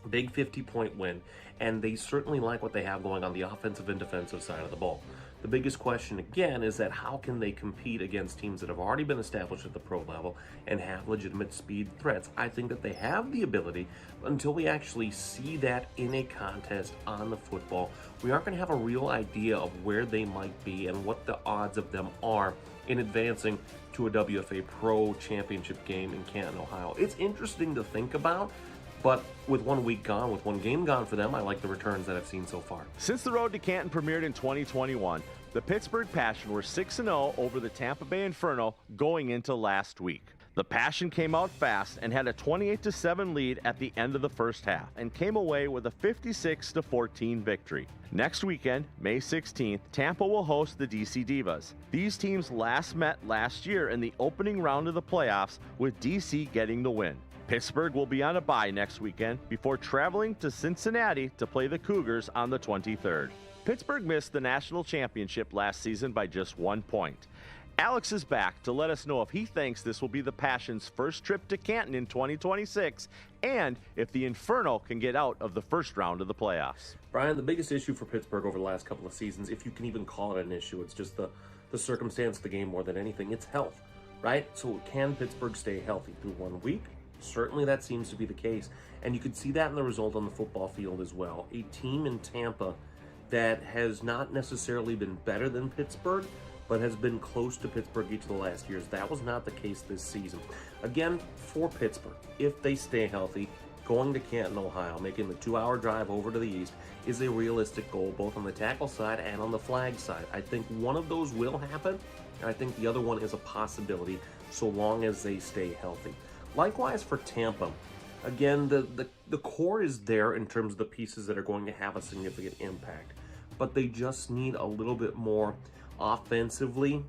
Big 50-point win, and they certainly like what they have going on the offensive and defensive side of the ball. The biggest question, again, is that how can they compete against teams that have already been established at the pro level and have legitimate speed threats? I think that they have the ability, but until we actually see that in a contest on the football, we aren't going to have a real idea of where they might be and what the odds of them are in advancing to a WFA Pro Championship game in Canton, Ohio. It's interesting to think about, but with 1 week gone, with 1 game gone for them, I like the returns that I've seen so far. Since the Road to Canton premiered in 2021, the Pittsburgh Passion were 6-0 over the Tampa Bay Inferno going into last week. The Passion came out fast and had a 28-7 lead at the end of the first half and came away with a 56-14 victory. Next weekend, May 16th, Tampa will host the DC Divas. These teams last met last year in the opening round of the playoffs, with DC getting the win. Pittsburgh will be on a bye next weekend before traveling to Cincinnati to play the Cougars on the 23rd. Pittsburgh missed the national championship last season by just 1 point. Alex is back to let us know if he thinks this will be the Passion's first trip to Canton in 2026 and if the Inferno can get out of the first round of the playoffs. Brian, the biggest issue for Pittsburgh over the last couple of seasons, if you can even call it an issue, it's just the circumstance of the game more than anything, it's health, right? So can Pittsburgh stay healthy through 1 week? Certainly that seems to be the case, and you could see that in the result on the football field as well. A team in Tampa that has not necessarily been better than Pittsburgh, but has been close to Pittsburgh each of the last years. That was not the case this season. Again, for Pittsburgh, if they stay healthy, going to Canton, Ohio, making the 2-hour drive over to the east is a realistic goal, both on the tackle side and on the flag side. I think one of those will happen, and I think the other one is a possibility, so long as they stay healthy. Likewise for Tampa, again, the core is there in terms of the pieces that are going to have a significant impact, but they just need a little bit more offensively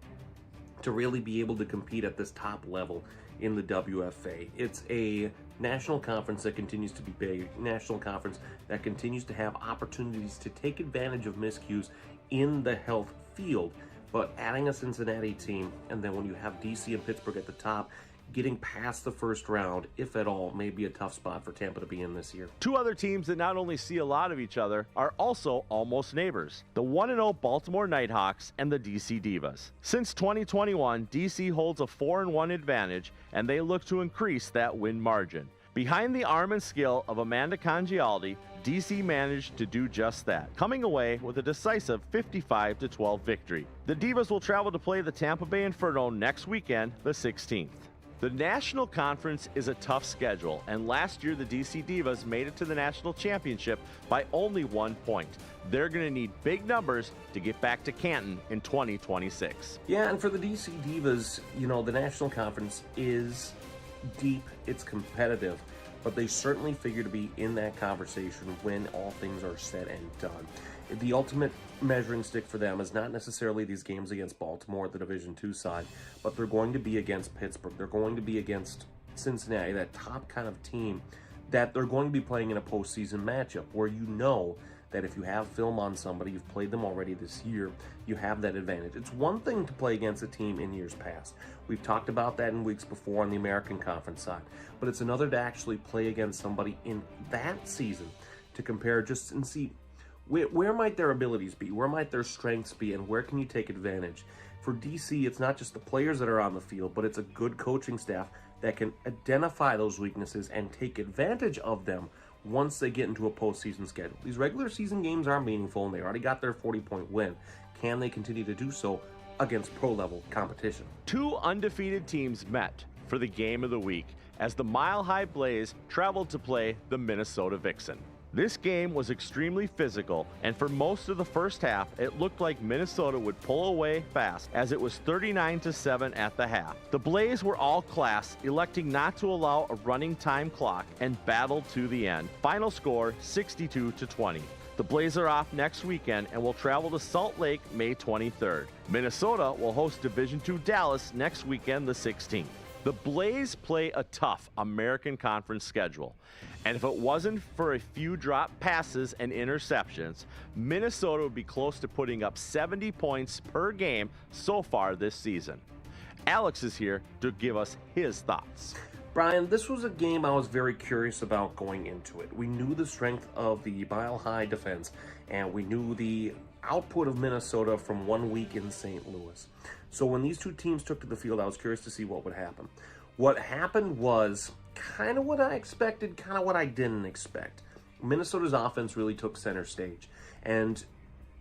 to really be able to compete at this top level in the WFA. It's a national conference that continues to be big, national conference that continues to have opportunities to take advantage of miscues in the health field, but adding a Cincinnati team, and then when you have DC and Pittsburgh at the top, getting past the first round, if at all, may be a tough spot for Tampa to be in this year. 2 other teams that not only see a lot of each other are also almost neighbors, the 1-0 Baltimore Nighthawks and the DC Divas. Since 2021, DC holds a 4-1 advantage, and they look to increase that win margin. Behind the arm and skill of Amanda Congialdi, DC managed to do just that, coming away with a decisive 55-12 victory. The Divas will travel to play the Tampa Bay Inferno next weekend, the 16th. The National Conference is a tough schedule, and last year the DC Divas made it to the National Championship by only 1 point. They're going to need big numbers to get back to Canton in 2026. Yeah, and for the DC Divas, you know, the National Conference is deep, it's competitive, but they certainly figure to be in that conversation when all things are said and done. The ultimate measuring stick for them is not necessarily these games against Baltimore at the Division II side, but they're going to be against Pittsburgh. They're going to be against Cincinnati, that top kind of team that they're going to be playing in a postseason matchup where you know that if you have film on somebody, you've played them already this year, you have that advantage. It's one thing to play against a team in years past. We've talked about that in weeks before on the American Conference side, but it's another to actually play against somebody in that season to compare just and see where might their abilities be, where might their strengths be, and where can you take advantage. For DC, it's not just the players that are on the field, but it's a good coaching staff that can identify those weaknesses and take advantage of them once they get into a postseason schedule. These regular season games are meaningful, and they already got their 40-point win. Can they continue to do so against pro-level competition? Two undefeated teams met for the game of the week as the Mile High Blaze traveled to play the Minnesota Vixen. This game was extremely physical, and for most of the first half, it looked like Minnesota would pull away fast as it was 39-7 at the half. The Blaze were all class, electing not to allow a running time clock and battled to the end. Final score 62-20. The Blaze are off next weekend and will travel to Salt Lake May 23rd. Minnesota will host Division II Dallas next weekend, the 16th. The Blaze play a tough American Conference schedule, and if it wasn't for a few drop passes and interceptions, Minnesota would be close to putting up 70 points per game so far this season. Alex is here to give us his thoughts. Brian, this was a game I was very curious about going into it. We knew the strength of the Mile High defense, and we knew the output of Minnesota from 1 week in St. Louis. So when these two teams took to the field, I was curious to see what would happen. What happened was kind of what I expected, kind of what I didn't expect. Minnesota's offense really took center stage. And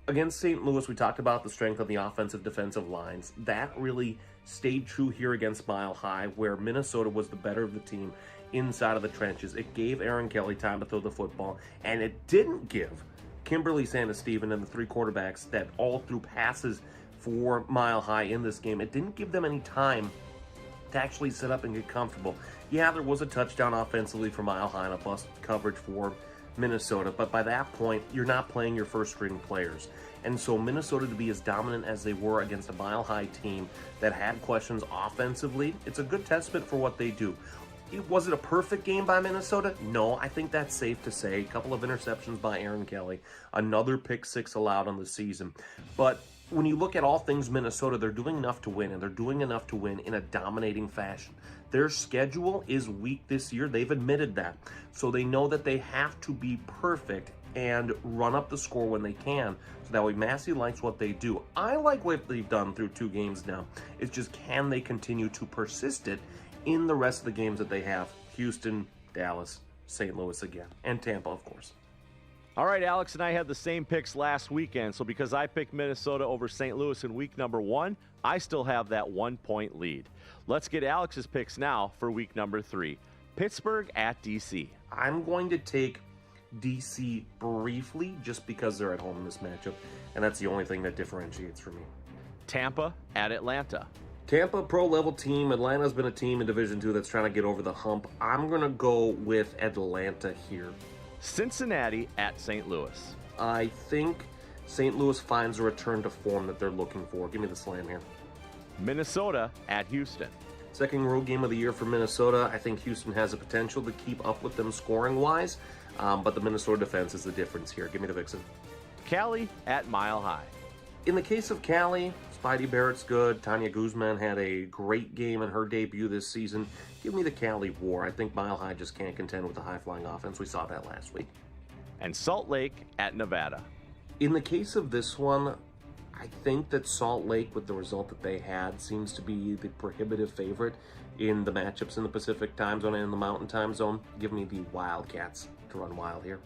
against St. Louis, we talked about the strength of the offensive defensive lines. That really stayed true here against Mile High, where Minnesota was the better of the team inside of the trenches. It gave Aaron Kelly time to throw the football, and it didn't give Kimberly Santa-Steven and the three quarterbacks that all threw passes for Mile High in this game. It didn't give them any time to actually sit up and get comfortable. Yeah, there was a touchdown offensively for Mile High and a bust coverage for Minnesota, but by that point, you're not playing your first string players. And so Minnesota to be as dominant as they were against a Mile High team that had questions offensively, it's a good testament for what they do. Was it a perfect game by Minnesota? No, I think that's safe to say. A couple of interceptions by Aaron Kelly, another pick six allowed on the season. But when you look at all things Minnesota, they're doing enough to win, and they're doing enough to win in a dominating fashion. Their schedule is weak this year. They've admitted that. So they know that they have to be perfect and run up the score when they can. So that way Massey likes what they do. I like what they've done through 2 games now. It's just, can they continue to persist it in the rest of the games that they have? Houston, Dallas, St. Louis again, and Tampa, of course. All right, Alex and I had the same picks last weekend, so because I picked Minnesota over St. Louis in week number 1, I still have that 1-point lead. Let's get Alex's picks now for week number 3. Pittsburgh at DC. I'm going to take DC briefly just because they're at home in this matchup, and that's the only thing that differentiates for me. Tampa at Atlanta. Tampa, pro-level team. Atlanta's been a team in Division II that's trying to get over the hump. I'm going to go with Atlanta here. Cincinnati at St. Louis. I think St. Louis finds a return to form that they're looking for. Give me the slam here. Minnesota at Houston. Second road game of the year for Minnesota. I think Houston has the potential to keep up with them scoring-wise, but the Minnesota defense is the difference here. Give me the Vixen. Cali at Mile High. In the case of Cali, Spidey Barrett's good. Tanya Guzman had a great game in her debut this season. Give me the Cali War. I think Mile High just can't contend with the high-flying offense. We saw that last week. And Salt Lake at Nevada. In the case of this one, I think that Salt Lake, with the result that they had, seems to be the prohibitive favorite in the matchups in the Pacific time zone and in the Mountain time zone. Give me the Wildcats to run wild here.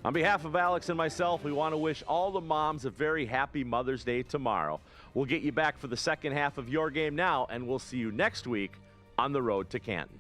On behalf of Alex and myself, we want to wish all the moms a very happy Mother's Day tomorrow. We'll get you back for the second half of your game now, and we'll see you next week on the road to Canton.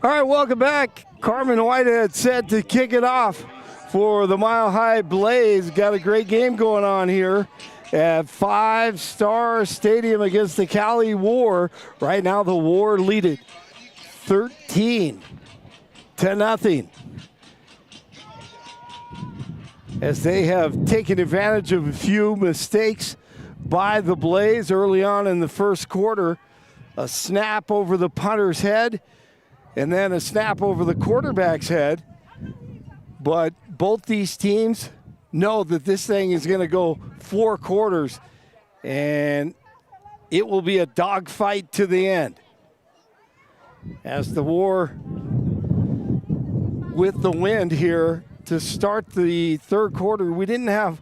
All right, welcome back. Carmen Whitehead set to kick it off for the Mile High Blaze. Got a great game going on here at 5 Star Stadium against the Cali War. Right now, the War lead it 13-0. As they have taken advantage of a few mistakes by the Blaze early on in the first quarter. A snap over the punter's head, and then a snap over the quarterback's head. But both these teams know that this thing is going to go 4 quarters, and it will be a dogfight to the end. As the War with the wind here to start the third quarter. We didn't have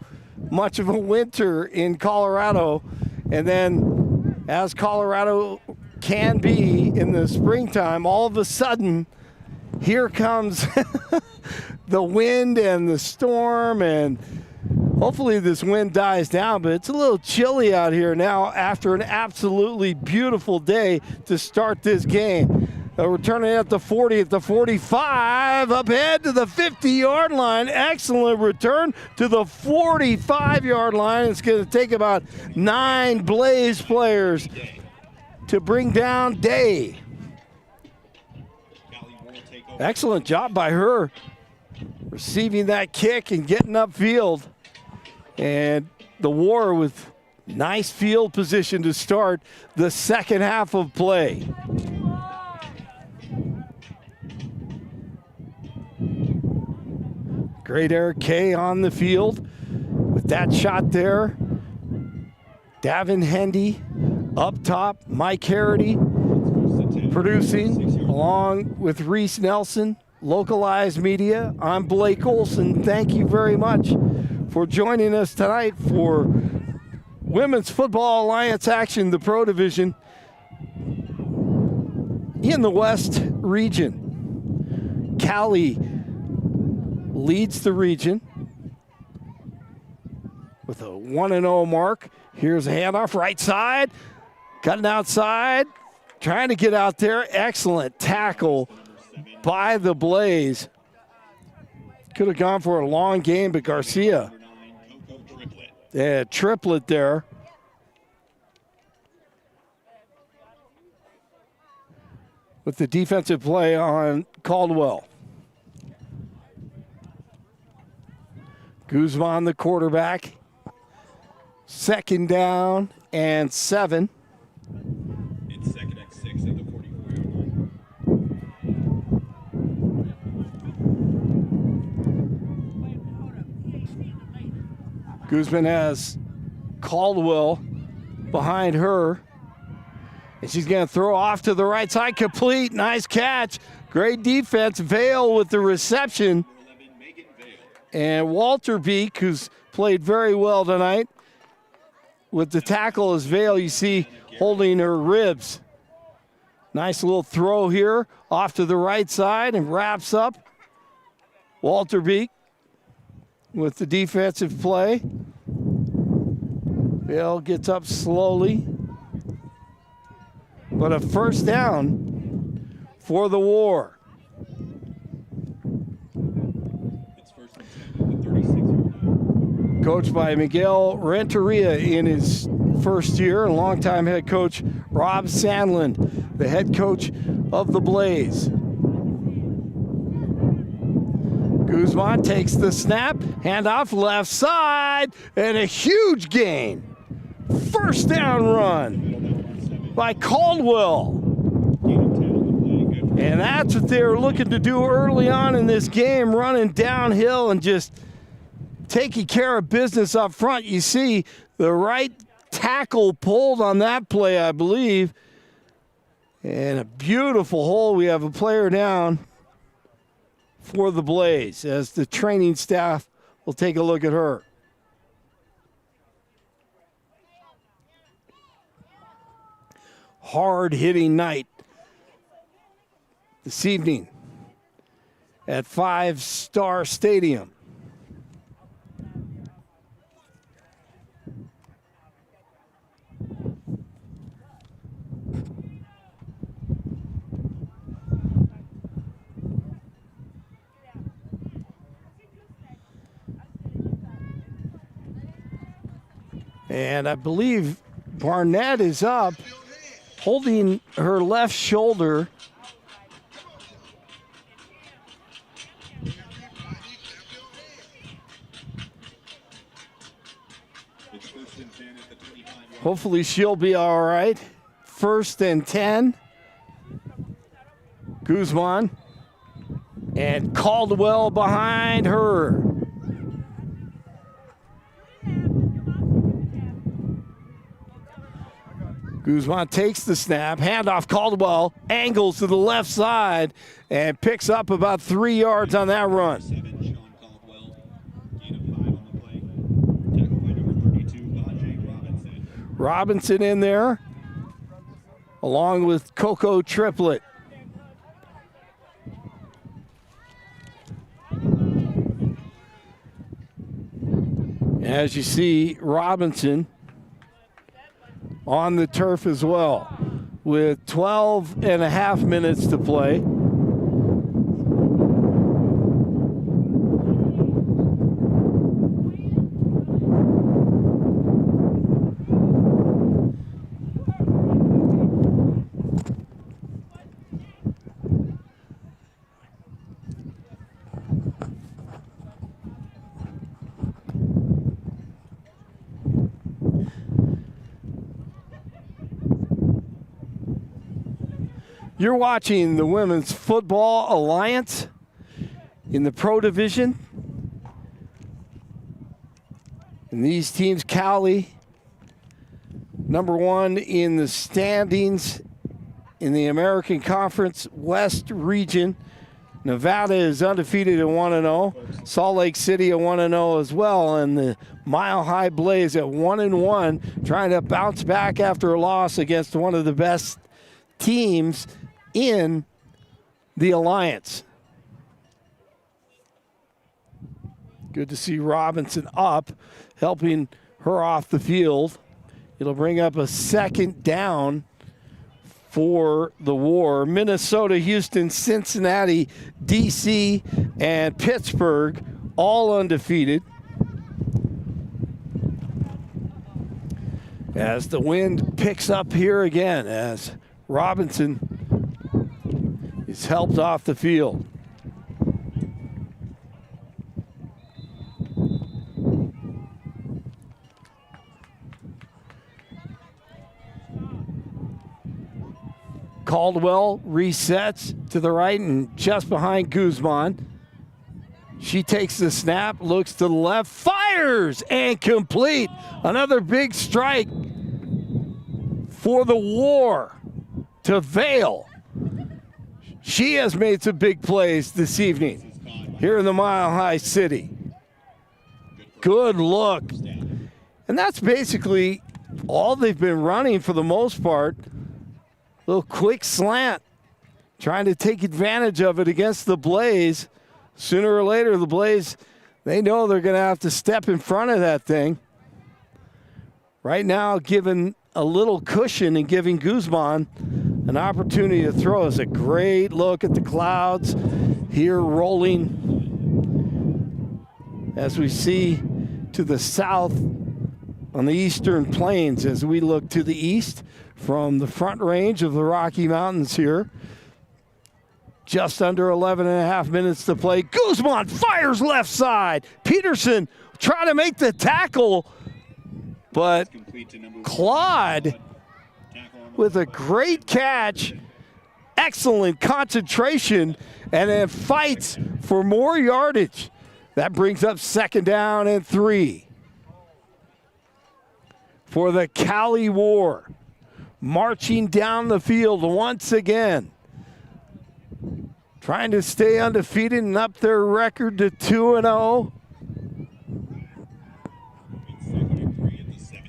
much of a winter in Colorado, and then as Colorado can be in the springtime, all of a sudden, here comes the wind and the storm, and hopefully this wind dies down, but it's a little chilly out here now after an absolutely beautiful day to start this game. Returning at the 40, at the 45, up ahead to the 50-yard line. Excellent return to the 45-yard line. It's going to take about 9 Blaze players to bring down Day. Excellent job by her receiving that kick and getting upfield. And the War with nice field position to start the second half of play. Great Eric Kay on the field with that shot there. Davin Hendy up top. Mike Harity producing along with Reese Nelson. Localized Media. I'm Blake Olson. Thank you very much for joining us tonight for Women's Football Alliance action, the Pro Division in the West region. Cali leads the region with a 1-0 mark. Here's a handoff, right side, cutting outside, trying to get out there. Excellent tackle by the Blaze. Could have gone for a long game, but Garcia, yeah, triplet there. With the defensive play on Caldwell. Guzman, the quarterback. 2nd down and 7. It's 2nd and 6 at the 44-yard line. Guzman has Caldwell behind her. And she's going to throw off to the right side. Complete. Nice catch. Great defense. Vale with the reception. And Walter Beek, who's played very well tonight, with the tackle as Vale, you see, holding her ribs. Nice little throw here off to the right side and wraps up. Walter Beek with the defensive play. Vale gets up slowly. But a 1st down for the War. Coached by Miguel Renteria in his first year, and longtime head coach Rob Sandlin, the head coach of the Blaze. Guzman takes the snap, handoff left side, and a huge gain. 1st down run by Caldwell. And that's what they were looking to do early on in this game, running downhill and just taking care of business up front. You see the right tackle pulled on that play, I believe. And a beautiful hole. We have a player down for the Blaze as the training staff will take a look at her. Hard-hitting night this evening at 5 Star Stadium. And I believe Barnett is up, holding her left shoulder. It's first and 10 at the 25-yard Hopefully she'll be all right. 1st and 10. Guzman and Caldwell behind her. Guzman takes the snap, handoff Caldwell, angles to the left side, and picks up about 3 yards on that run. 7, Sean Caldwell. Gain of 5 on the play. Tackled by number 32, Bajay Robinson. Robinson in there, along with Coco Triplett. As you see, Robinson on the turf as well, with 12 and a half minutes to play. You're watching the Women's Football Alliance in the Pro Division. And these teams, Cali, #1 in the standings in the American Conference West region. Nevada is undefeated at 1-0. Salt Lake City at 1-0 as well. And the Mile High Blaze at 1-1, trying to bounce back after a loss against one of the best teams in the Alliance. Good to see Robinson up, helping her off the field. It'll bring up a 2nd down for the War. Minnesota, Houston, Cincinnati, DC, and Pittsburgh all undefeated. As the wind picks up here again, as Robinson is helped off the field. Caldwell resets to the right and just behind Guzman. She takes the snap, looks to the left, fires, and complete. Another big strike for the War to Vail. She has made some big plays this evening here in the Mile High City. Good look. And that's basically all they've been running for the most part. Little quick slant, trying to take advantage of it against the Blaze. Sooner or later, the Blaze, they know they're going to have to step in front of that thing. Right now, giving a little cushion and giving Guzman an opportunity to throw. Is a great look at the clouds here rolling as we see to the south on the eastern plains as we look to the east from the front range of the Rocky Mountains here. Just under 11 and a half minutes to play. Guzman fires left side. Peterson trying to make the tackle, but Claude with a great catch, excellent concentration, and then fights for more yardage. That brings up 2nd down and 3 for the Cali War. Marching down the field once again, trying to stay undefeated and up their record to 2-0.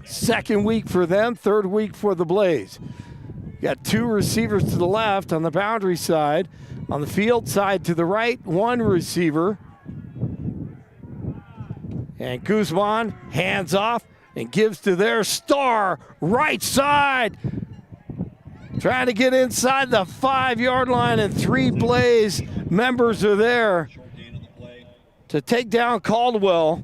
Second week for them, 3rd week for the Blaze. Got 2 receivers to the left on the boundary side. On the field side to the right, 1 receiver. And Guzman hands off and gives to their star right side. Trying to get inside the 5-yard line, and 3 Blaze members are there to take down Caldwell.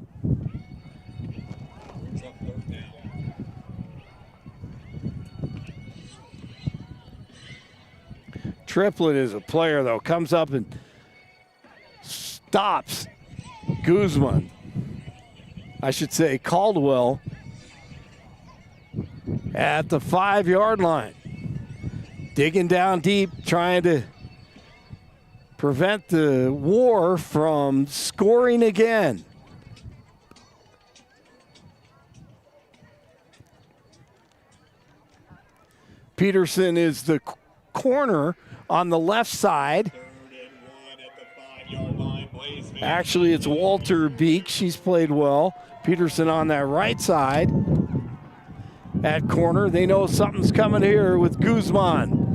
Triplett is a player, though. Comes up and stops Guzman. I should say Caldwell at the 5-yard line. Digging down deep, trying to prevent the War from scoring again. Peterson is the corner on the left side. Actually, it's Walter Beek. She's played well. Peterson on that right side at corner. They know something's coming here with Guzman.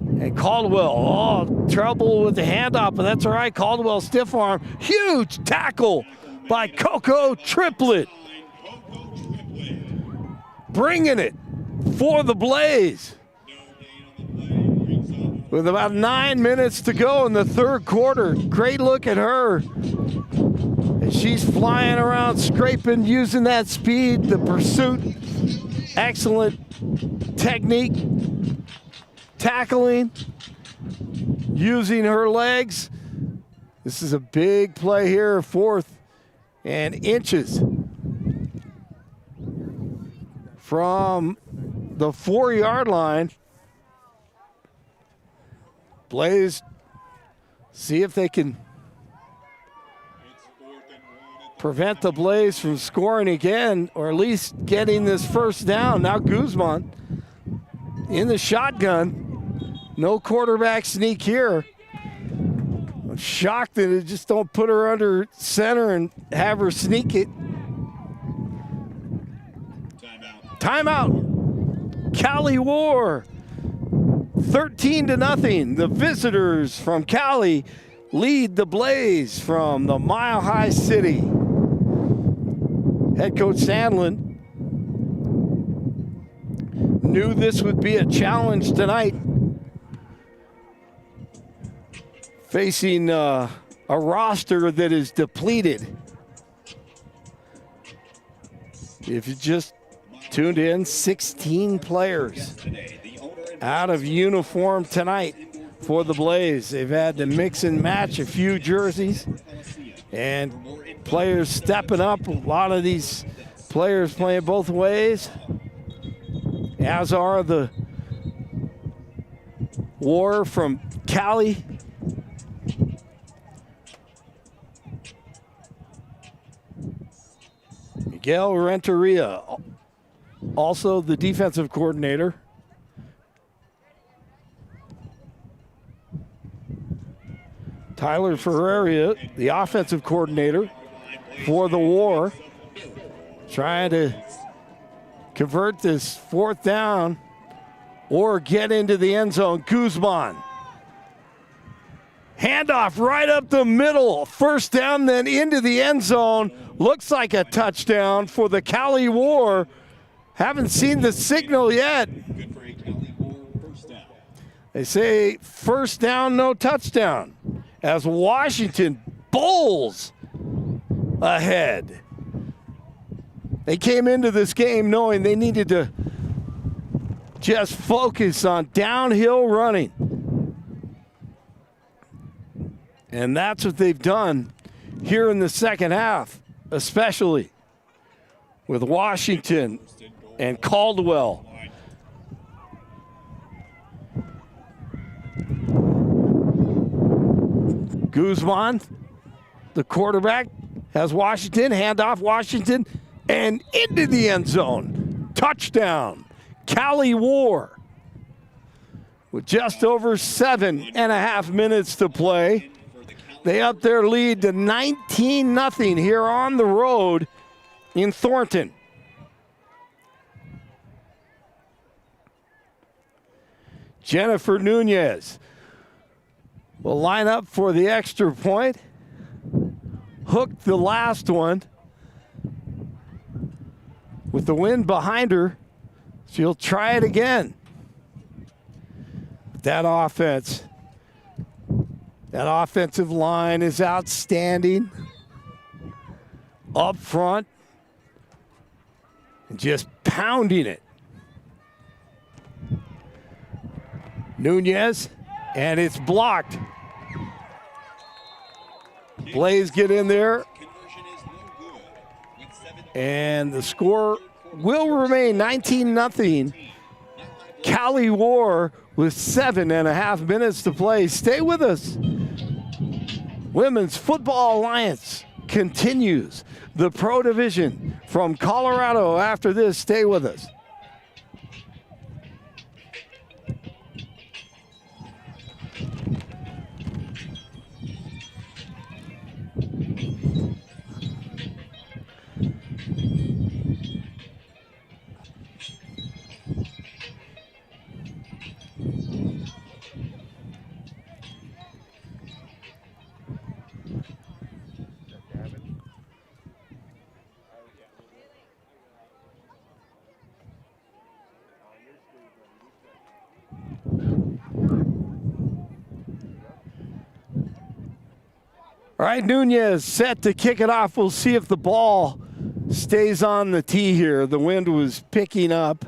And Caldwell, oh, trouble with the handoff, but that's all right. Caldwell stiff arm. Huge tackle by Coco Triplett. Bringing it for the Blaze. With about 9 minutes to go in the third quarter. Great look at her. And she's flying around, scraping, using that speed, the pursuit. Excellent technique. Tackling. Using her legs. This is a big play here, 4th and inches. From the 4-yard line. Blaze, see if they can prevent the Blaze from scoring again, or at least getting this first down. Now Guzman in the shotgun. No quarterback sneak here. I'm shocked that they just don't put her under center and have her sneak it. Timeout. Cali War. 13-0. The visitors from Cali lead the Blaze from the Mile High City. Head coach Sandlin knew this would be a challenge tonight, facing a roster that is depleted. If you just tuned in, 16 players out of uniform tonight for the Blaze. They've had to mix and match a few jerseys, and players stepping up. A lot of these players playing both ways, as are the War from Cali. Miguel Renteria, also the defensive coordinator. Tyler Ferreira, the offensive coordinator for the War, trying to convert this 4th down or get into the end zone. Guzman. Handoff right up the middle. First down, then into the end zone. Looks like a touchdown for the Cali War. Haven't seen the signal yet. They say first down, no touchdown, as Washington bowls ahead. They came into this game knowing they needed to just focus on downhill running. And that's what they've done here in the second half, especially with Washington and Caldwell. Guzman, the quarterback, has Washington, handoff Washington, and into the end zone. Touchdown, Cali War. With just over 7.5 minutes to play, they up their lead to 19-0 here on the road in Thornton. Jennifer Nunez will line up for the extra point. Hooked the last one. With the wind behind her, she'll try it again. That offensive line is outstanding. Up front, and just pounding it. Nunez, and it's blocked. Blaze get in there, and the score will remain 19-0. Cali War with 7.5 minutes to play. Stay with us. Women's Football Alliance continues the Pro Division from Colorado after this. Stay with us. All right, Nunez set to kick it off. We'll see if the ball stays on the tee here. The wind was picking up.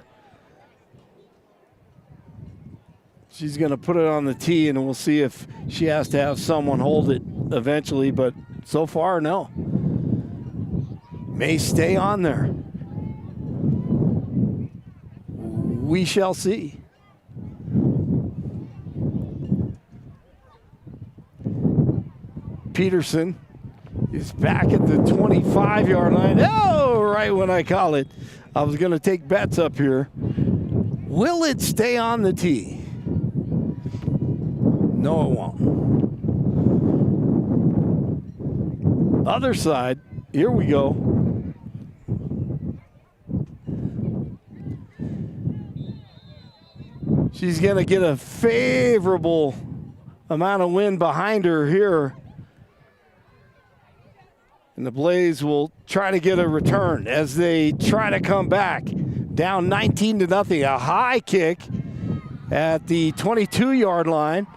She's going to put it on the tee, and we'll see if she has to have someone hold it eventually, but so far, no. May stay on there. We shall see. Peterson is back at the 25-yard line. Oh, right when I call it. I was going to take bets up here. Will it stay on the tee? No, it won't. Other side. Here we go. She's going to get a favorable amount of wind behind her here. And the Blaze will try to get a return as they try to come back. Down 19-0. A high kick at the 22-yard line.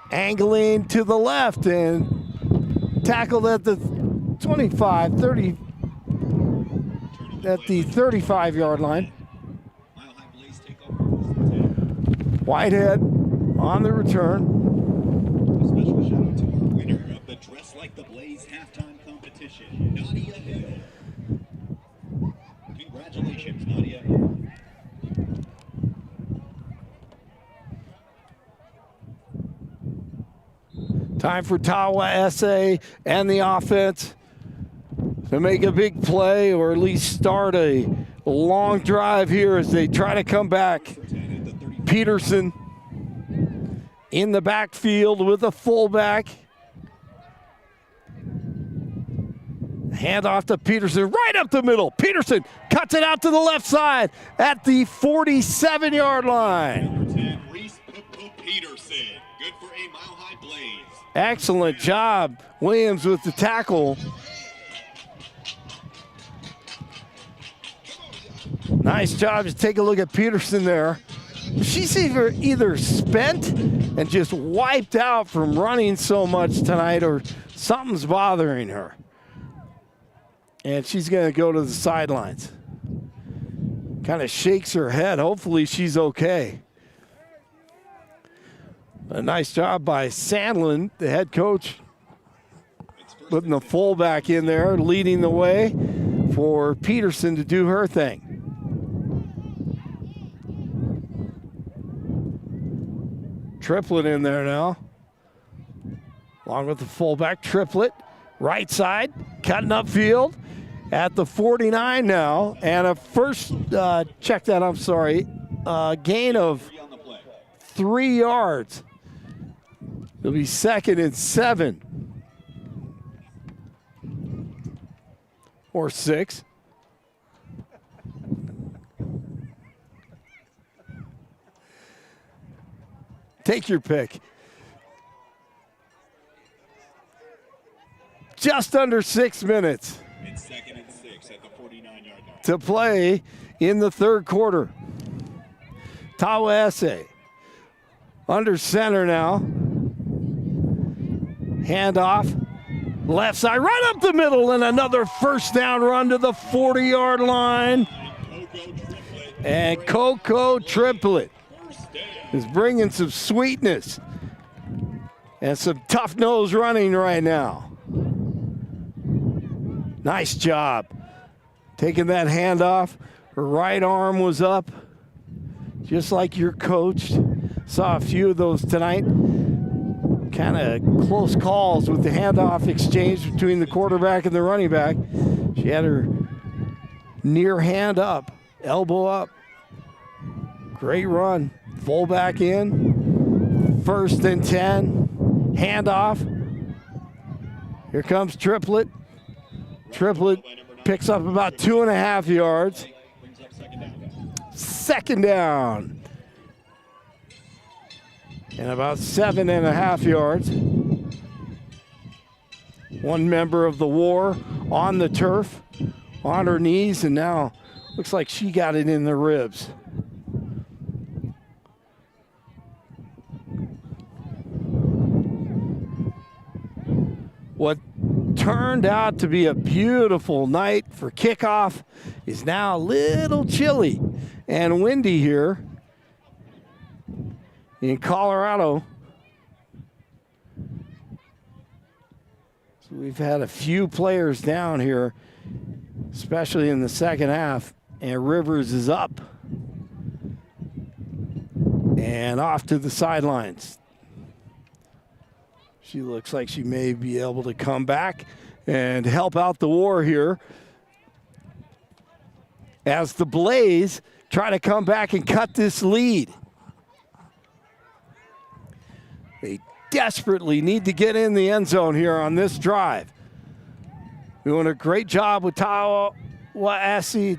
Angling to the left and tackled at the 25, 30, at the 35-yard line. Whitehead on the return. A special shout out to our winner of the Dress Like the Blaze halftime competition, Nadia Hill. Congratulations, Nadia. Time for Tawa SA and the offense to make a big play or at least start a long drive here as they try to come back. Peterson in the backfield with a fullback. Hand off to Peterson, right up the middle. Peterson cuts it out to the left side at the 47-yard line. Peterson, good for a mile-high Blaze. Excellent job, Williams, with the tackle. Nice job. Just take a look at Peterson there. She's either spent and just wiped out from running so much tonight, or something's bothering her. And she's going to go to the sidelines. Kind of shakes her head. Hopefully she's okay. A nice job by Sandlin, the head coach, putting the fullback in there, leading the way for Peterson to do her thing. Triplet in there now, along with the fullback. Triplet, right side, cutting upfield at the 49 now, and a first, check that, I'm sorry, gain of 3 yards. It'll be 2nd and 7. Or 6. Take your pick. Just under 6 minutes. It's 2nd and 6 at the 49-yard line. To play in the third quarter. Tawa SA under center now. Handoff, left side, right up the middle, and another first down run to the 40-yard line. And Coco Triplet is bringing some sweetness and some tough nose running right now. Nice job. Taking that hand off. Her right arm was up, just like you're coached. Saw a few of those tonight. Kind of close calls with the handoff exchange between the quarterback and the running back. She had her near hand up, elbow up. Great run. Fullback in. 1st and 10. Handoff. Here comes Triplet. Triplet picks up about 2.5 yards. 2nd down. And about 7.5 yards. One member of the war on the turf, on her knees, and now looks like she got it in the ribs. What turned out to be a beautiful night for kickoff is now a little chilly and windy here in Colorado. So we've had a few players down here, especially in the second half, and Rivers is up and off to the sidelines. She looks like she may be able to come back and help out the war here as the Blaze try to come back and cut this lead. They desperately need to get in the end zone here on this drive. Doing a great job with Tawa-Essay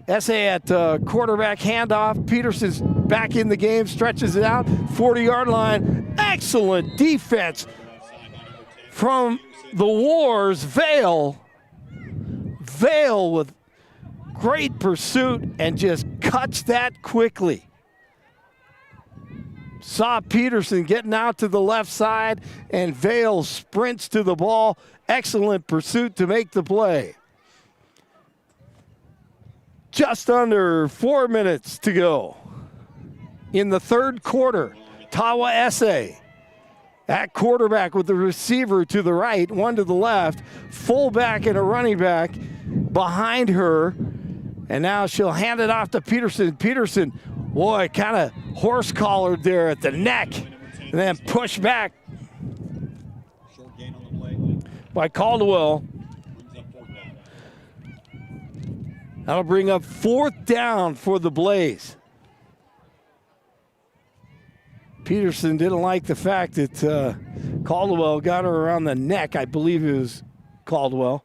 at quarterback handoff. Peterson's back in the game, stretches it out, 40-yard line. Excellent defense from the Wars. Vale with great pursuit and just cuts that quickly. Saw Peterson getting out to the left side, and Vale sprints to the ball. Excellent pursuit to make the play. Just under 4 minutes to go in the third quarter. Tawa-Essay at quarterback with the receiver to the right, one to the left, fullback and a running back behind her. And now she'll hand it off to Peterson. Peterson, boy, kind of horse-collared there at the neck, and then pushed back by Caldwell. That'll bring up 4th down for the Blaze. Peterson didn't like the fact that Caldwell got her around the neck. I believe it was Caldwell.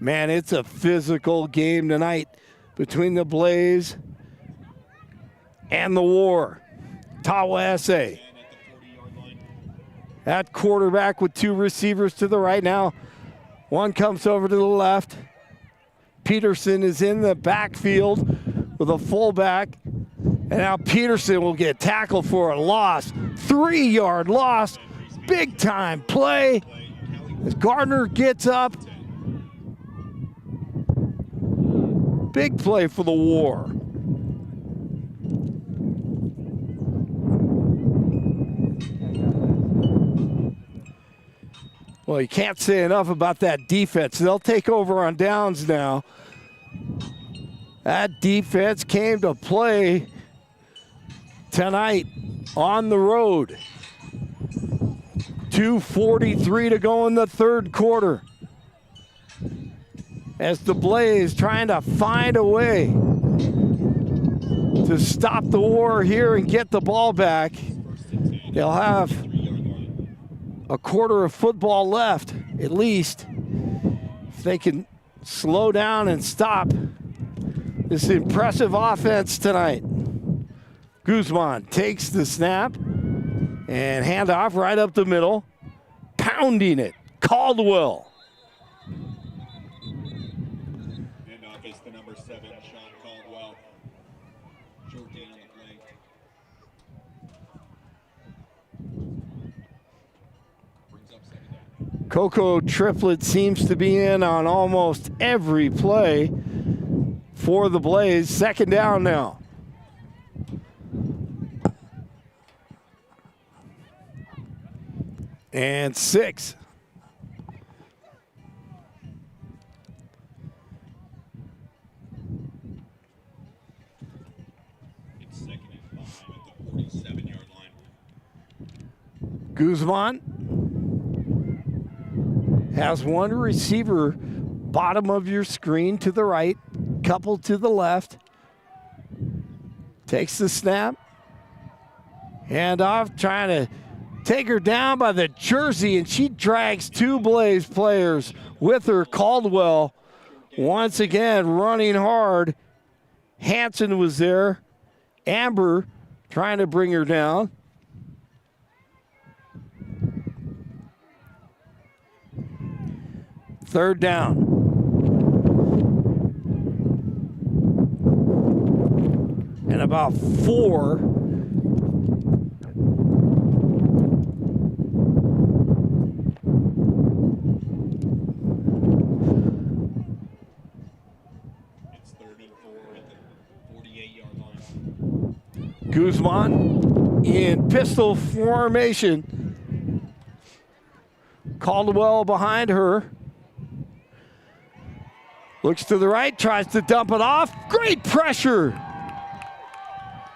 Man, it's a physical game tonight between the Blaze and the War. Tawa-Essay at quarterback with 2 receivers to the right. Now one comes over to the left. Peterson is in the backfield with a fullback. And now Peterson will get tackled for a loss. 3-yard loss. Big time play as Gardner gets up. Big play for the War. Well, you can't say enough about that defense. They'll take over on downs now. That defense came to play tonight on the road. 2:43 to go in the third quarter, as the Blaze trying to find a way to stop the War here and get the ball back. They'll have a quarter of football left, at least, if they can slow down and stop this impressive offense tonight. Guzman takes the snap and handoff right up the middle, pounding it. Caldwell. Handoff is the number 7, Sean Caldwell. Short gain on the play. Brings up 2nd down. Coco Triplet seems to be in on almost every play. for the Blaze. Second down now. And 6. It's 2nd and 5 at the 47-yard line. Guzman has one receiver, bottom of your screen to the right, couple to the left. Takes the snap. Hand off, trying to take her down by the jersey, and she drags 2 Blaze players with her. Caldwell once again running hard. Hanson was there. Amber trying to bring her down. Third down. And about 4. It's 3rd and 4 at the 48-yard line. Guzman in pistol formation. Caldwell behind her. Looks to the right, tries to dump it off. Great pressure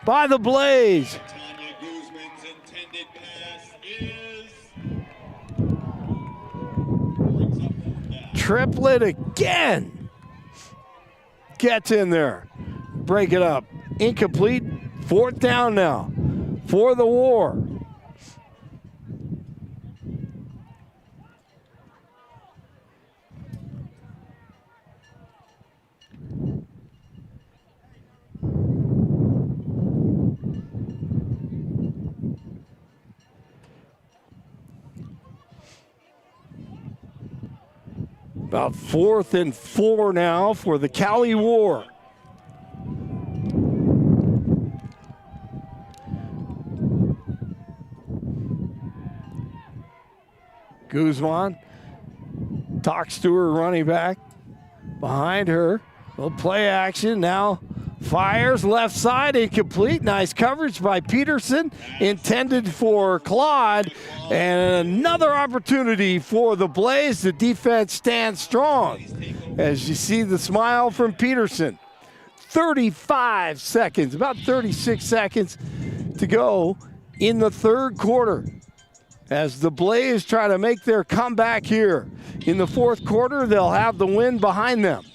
by the Blaze. Tanya Guzman's intended pass is brings up 4th down. Triplet again. Gets in there. Break it up. Incomplete. 4th down now for the War. About 4th and 4 now for the Cali War. Guzman talks to her running back. Behind her, little play action now. Fires left side, incomplete. Nice coverage by Peterson, intended for Claude. And another opportunity for the Blaze. The defense stands strong. As you see the smile from Peterson. 35 seconds, about 36 seconds to go in the 3rd quarter. As the Blaze try to make their comeback here. In the 4th quarter, they'll have the win behind them.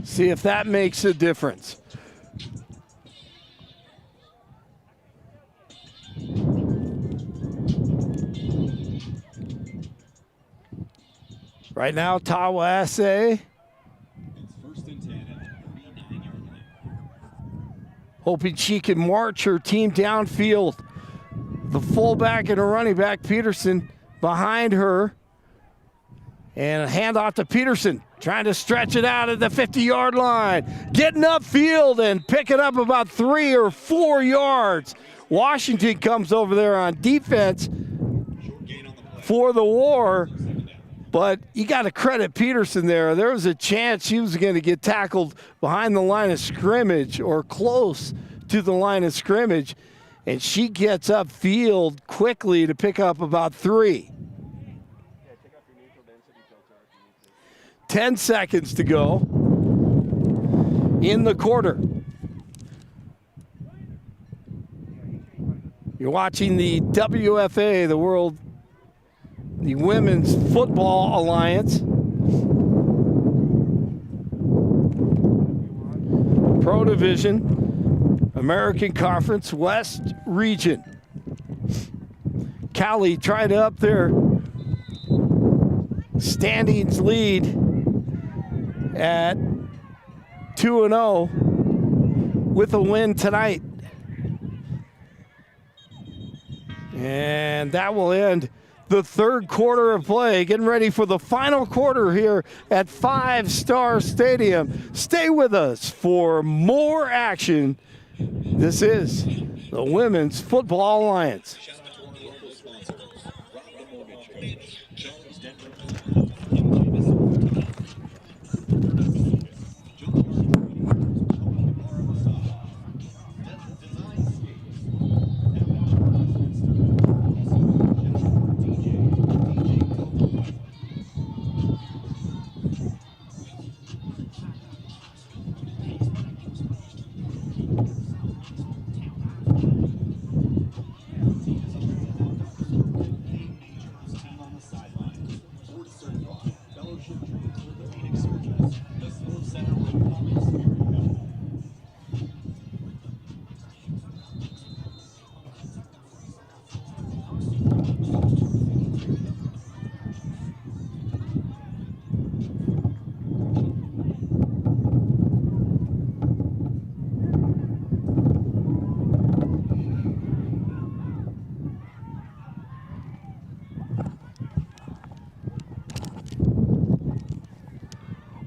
See if that makes a difference. Right now, Tawase It's 1st and 10 at the 49-yard line. hoping she can march her team downfield. The fullback and a running back, Peterson, behind her. And a handoff to Peterson, trying to stretch it out at the 50-yard line. Getting upfield and picking up about 3 or 4 yards. Washington comes over there on defense for the War. But you got to credit Peterson there. There was a chance she was going to get tackled behind the line of scrimmage or close to the line of scrimmage. And she gets upfield quickly to pick up about 3. 10 seconds to go in the quarter. You're watching the WFA, the Women's Football Alliance. Pro Division, American Conference, West Region. Cali tried to up their standings lead at 2-0 with a win tonight. And that will end the 3rd quarter of play. Getting ready for the final quarter here at 5 Star Stadium. Stay with us for more action. This is the Women's Football Alliance. Shout out to our local sponsors, Rob the Mortgage Coach, Charles Denver, Kim Jameson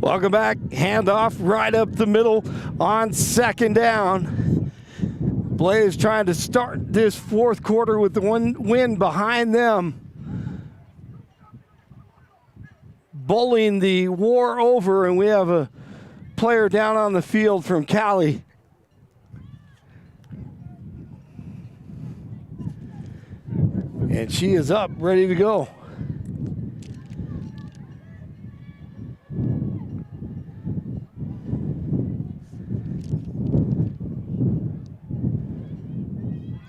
Welcome back. Handoff right up the middle on second down. Blaze trying to start this fourth quarter with the one win behind them. Bowling the war over, and we have a player down on the field from Cali. And she is up, ready to go.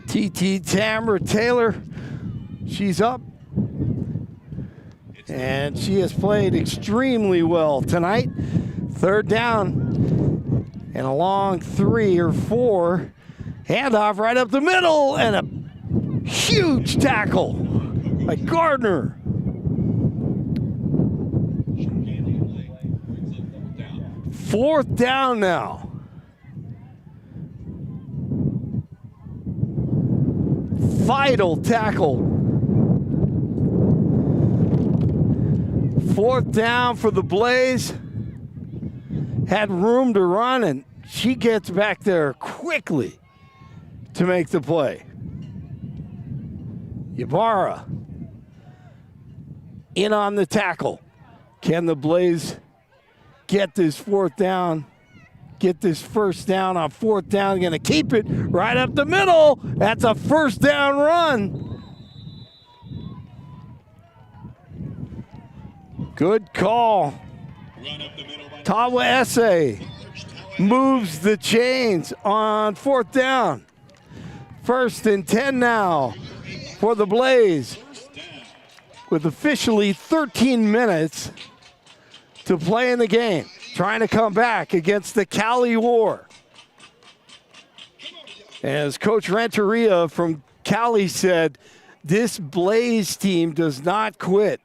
TT Tamara Taylor, she's up. And she has played extremely well tonight. Third down and a long 3 or 4. Handoff right up the middle and a huge tackle by Gardner. Fourth down now. Vital tackle. Fourth down for the Blaze. Had room to run, and she gets back there quickly to make the play. Ybarra in on the tackle. Can the Blaze get this fourth down? Get this first down on fourth down. Going to keep it right up the middle. That's a first down run. Good call. WFA moves the chains on fourth down. First and 10 now for the Blaze, with officially 13 minutes to play in the game, trying to come back against the Cali War. As Coach Renteria from Cali said, this Blaze team does not quit.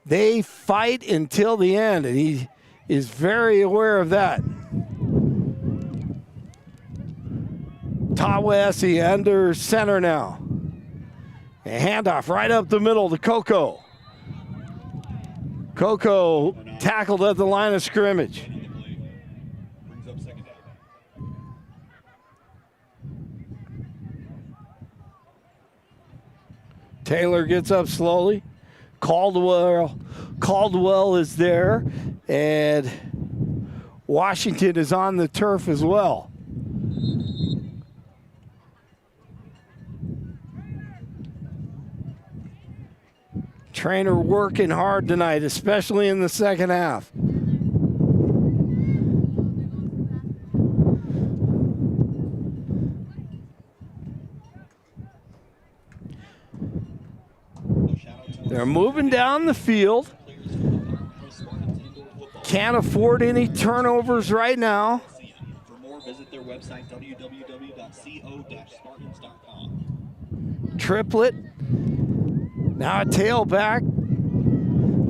They fight until the end, and he is very aware of that. Tawesi under center now. A handoff right up the middle to Coco. Coco tackled at the line of scrimmage. Taylor gets up slowly. Caldwell is there, and Washington is on the turf as well. Trainer working hard tonight, especially in the second half. They're moving down the field. Can't afford any turnovers right now. For more, visit their website, www.co-spartans.com. Triplet. Now a tailback.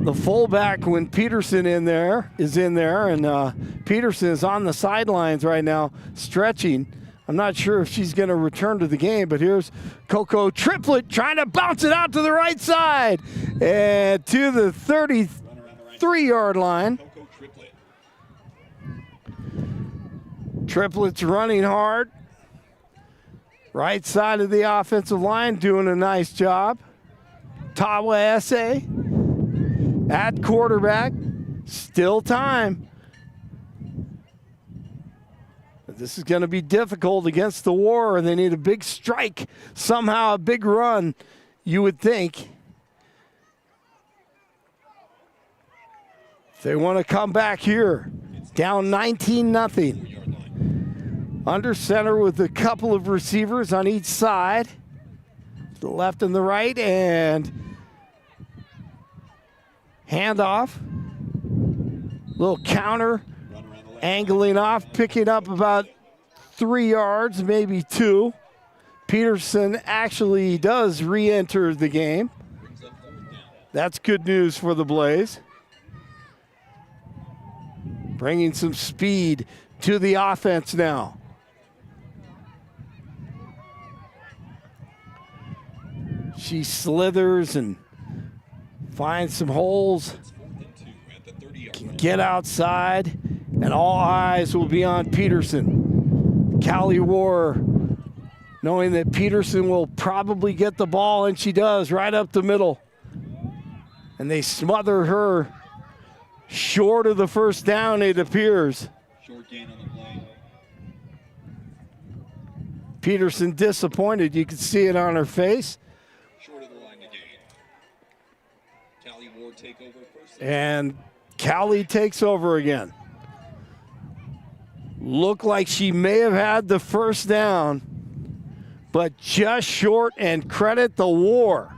The fullback when Peterson is in there, and Peterson is on the sidelines right now, stretching. I'm not sure if she's going to return to the game, but here's Coco Triplet trying to bounce it out to the right side and to the 33-yard line. Triplet's running hard. Right side of the offensive line doing a nice job. Tawese at quarterback. Still time. This is going to be difficult against the War. They need a big strike, somehow a big run, you would think. If they want to come back here, down 19-0. Under center with a couple of receivers on each side, the left and the right, and handoff. Little counter. Angling off, picking up about 3 yards, maybe 2. Peterson actually does re-enter the game. That's good news for the Blaze. Bringing some speed to the offense now. She slithers and finds some holes. at the 30-yard can line. get outside, and all eyes will be on Peterson. Cali War, knowing that Peterson will probably get the ball, and she does, right up the middle. And they smother her short of the first down, it appears. Short gain on the play. Peterson disappointed. You could see it on her face. Short of the line to gain. Cali Ward take over first. And Cali takes over again. Looked like she may have had the first down, but just short, and credit the War.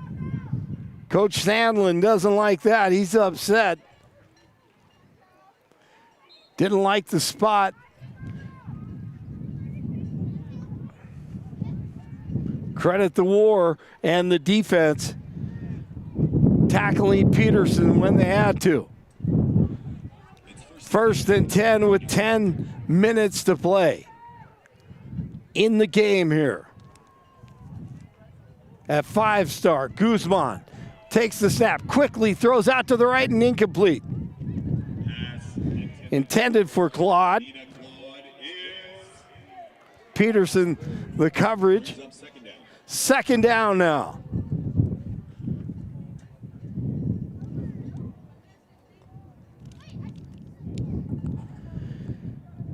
Coach Sandlin doesn't like that. He's upset. Didn't like the spot. Credit the War and the defense tackling Peterson when they had to. First and 10 with 10 minutes to play in the game here. At 5-star, Guzman takes the snap, quickly throws out to the right and incomplete. Intended for Claude. Peterson, the coverage. Second down now.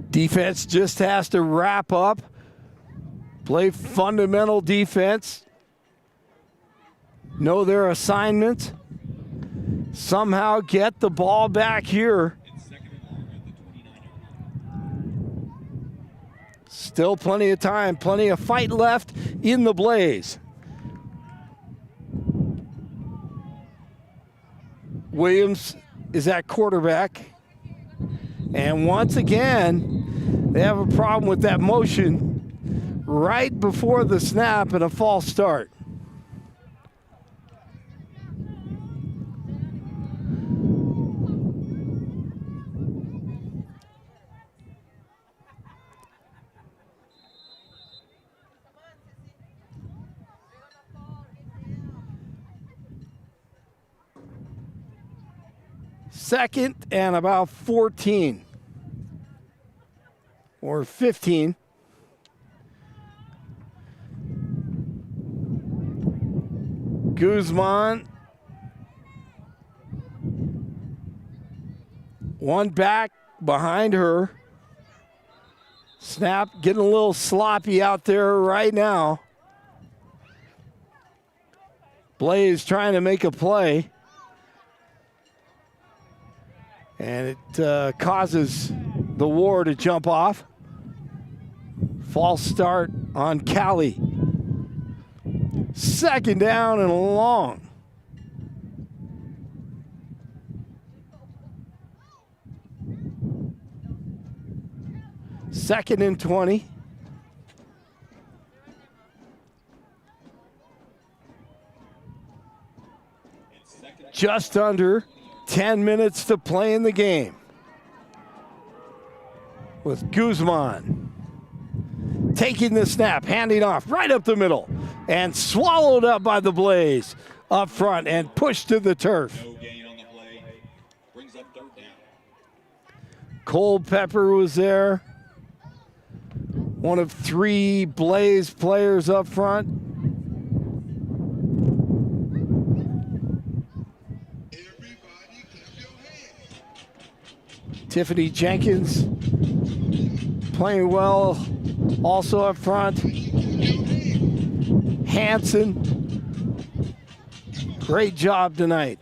Defense just has to wrap up, play fundamental defense, know their assignment, somehow get the ball back here. Still plenty of time, plenty of fight left in the Blaze. Williams is at quarterback. And once again, they have a problem with that motion right before the snap and a false start. Second and about 14 or 15. Guzman, one back behind her. Snap getting a little sloppy out there right now. Blaze trying to make a play. And it causes the War to jump off. False start on Cali. Second down and long. Second and 20. Just under 10 minutes to play in the game. With Guzman taking the snap, handing off right up the middle, and swallowed up by the Blaze up front and pushed to the turf. No gain on the play. Brings up third down. Culpepper was there. One of 3 Blaze players up front. Everybody clap your hands. Tiffany Jenkins playing well also up front. Hanson, great job tonight.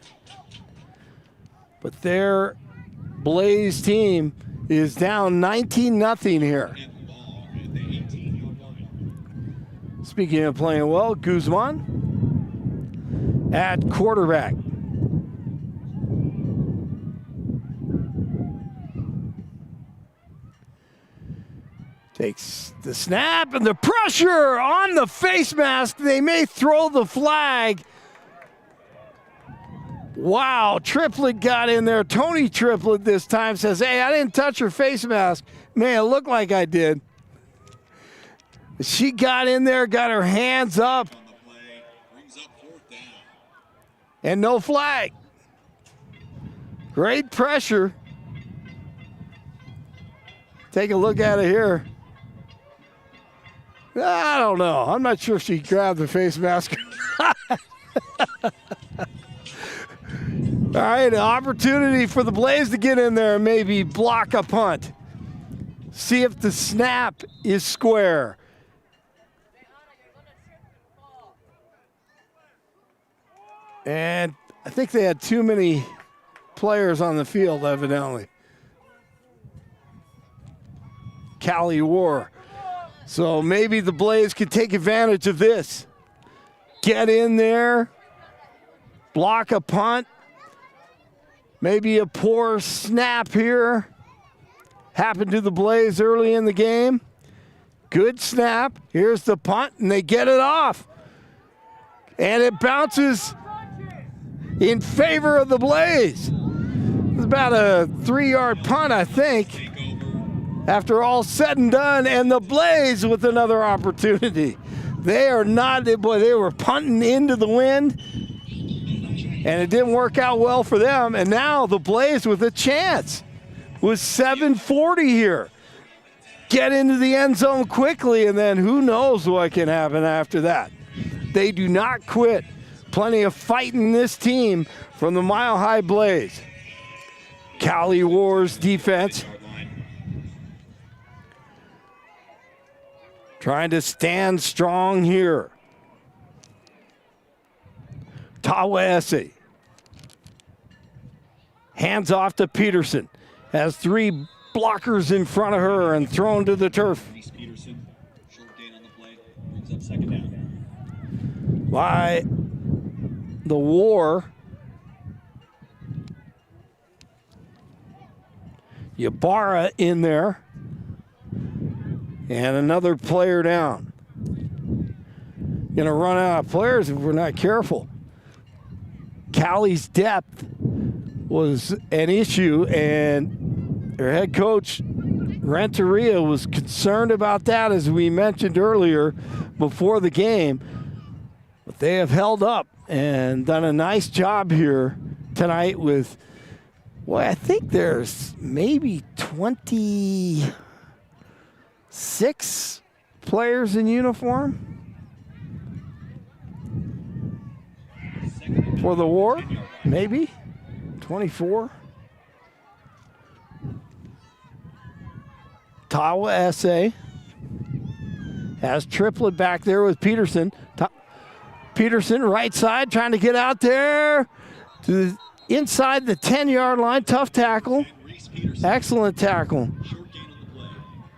But their Blaze team is down 19-0 here. And the ball at the 18-yard line. Speaking of playing well, Guzman at quarterback. Takes the snap and the pressure on the face mask. They may throw the flag. Wow, Triplett got in there. Tony Triplett this time says, hey, I didn't touch her face mask. Man, it looked like I did. She got in there, got her hands up, On the play. Brings up fourth down. and no flag. Great pressure. Take a look at it here. I don't know. I'm not sure if she grabbed the face mask. All right, an opportunity for the Blaze to get in there and maybe block a punt. See if the snap is square. And I think they had too many players on the field, evidently. Cali War. So maybe the Blaze could take advantage of this. Get in there, block a punt, maybe a poor snap here. Happened to the Blaze early in the game. Good snap. Here's the punt, and they get it off. And it bounces in favor of the Blaze. It was about a 3-yard punt, I think, after all said and done, and the Blaze with another opportunity. They are not, boy, they were punting into the wind, and it didn't work out well for them, and now the Blaze with a chance with 7:40 here. Get into the end zone quickly, and then who knows what can happen after that. They do not quit. Plenty of fight in this team from the Mile High Blaze. Cali Wars defense. Trying to stand strong here. Tawese. Hands off to Peterson. Has 3 blockers in front of her and thrown to the turf. Peterson, short gain on the play, brings up second down. By the War. Ybarra in there. And another player down. Gonna run out of players if we're not careful. Cali's depth was an issue, and their head coach, Renteria, was concerned about that, as we mentioned earlier before the game. But they have held up and done a nice job here tonight with, well, I think there's maybe 26 players in uniform for the War, maybe 24. Tawa S.A. has Triplet back there with Peterson. Peterson, right side, trying to get out there to the inside the 10-yard line. Tough tackle. Excellent tackle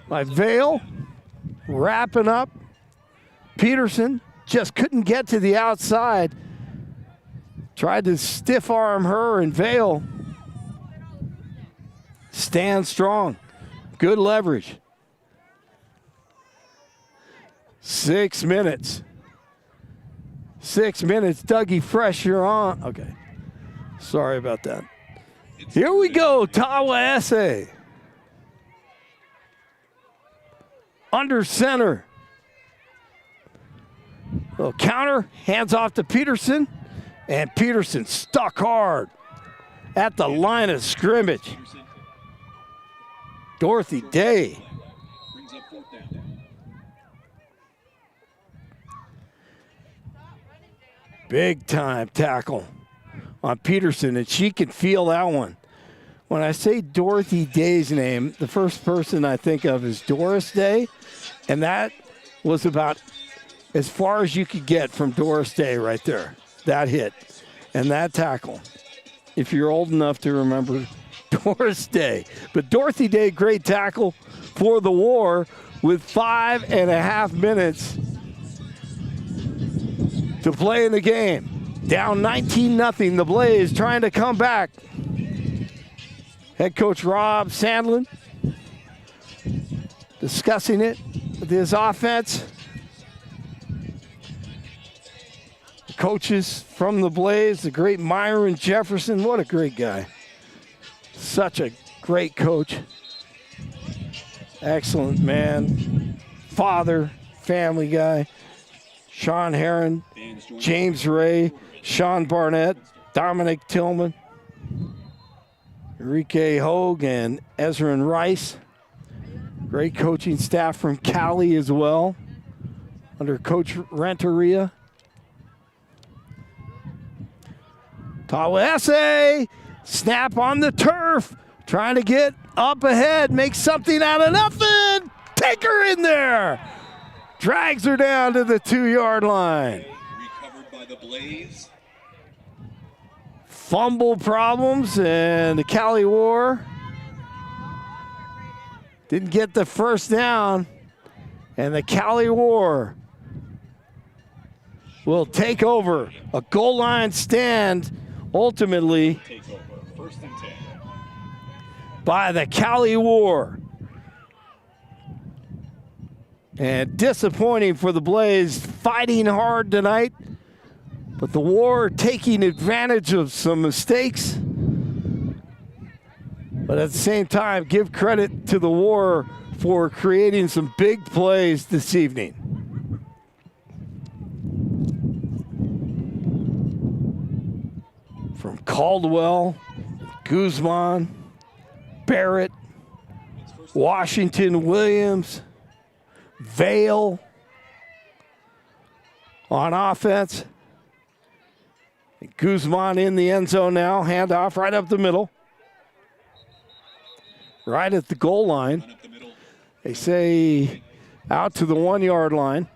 by Vale. Wrapping up. Peterson just couldn't get to the outside. Tried to stiff arm her, and Vale stands strong. Good leverage. 6 minutes. 6 minutes. Dougie Fresh, you're on. Okay. Sorry about that. Here we go. Tawa Esse. Under center. Little counter. Hands off to Peterson. And Peterson stuck hard at the line of scrimmage. Dorothy Day. Brings up fourth down. Big time tackle on Peterson, and she can feel that one. When I say Dorothy Day's name, the first person I think of is Doris Day, and that was about as far as you could get from Doris Day right there. That hit and that tackle, if you're old enough to remember Doris Day. But Dorothy Day, great tackle for the War with 5.5 minutes to play in the game. Down 19-0, the Blaze trying to come back. Head coach Rob Sandlin discussing it with his offense. The coaches from the Blaze, the great Myron Jefferson. What a great guy. Such a great coach. Excellent man. Father, family guy. Sean Herron, James Ray, Sean Barnett, Dominic Tillman. Enrique Hogue and Ezra Rice. Great coaching staff from Cali as well, under Coach Renteria. Tawese, snap on the turf, trying to get up ahead, make something out of nothing. Take her in there. Drags her down to the 2-yard line. Recovered by the Blaze. Fumble problems, and the Cali War didn't get the first down, and the Cali War will take over. A goal line stand ultimately Takes over. 1st and 10. by the Cali War. And disappointing for the Blaze, fighting hard tonight, but the War taking advantage of some mistakes. But at the same time, give credit to the War for creating some big plays this evening. From Caldwell, Guzman, Barrett, Washington Williams, Vale on offense. Guzman in the end zone now. Handoff right up the middle. Right at the goal line. Run up the middle. They say out to the 1-yard line.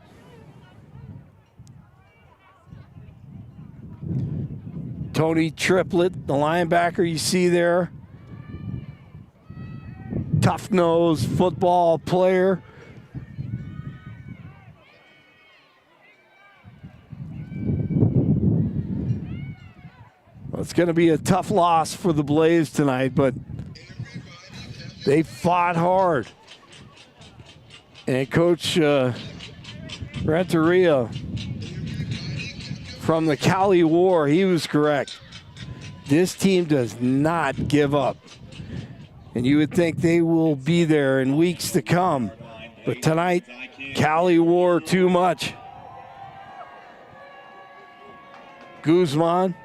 Tony Triplett, the linebacker you see there. Tough-nosed football player. Well, it's going to be a tough loss for the Blaze tonight, but they fought hard. And Coach Renteria from the Cali War, he was correct. This team does not give up. And you would think they will be there in weeks to come. But tonight, Cali War too much. Guzman.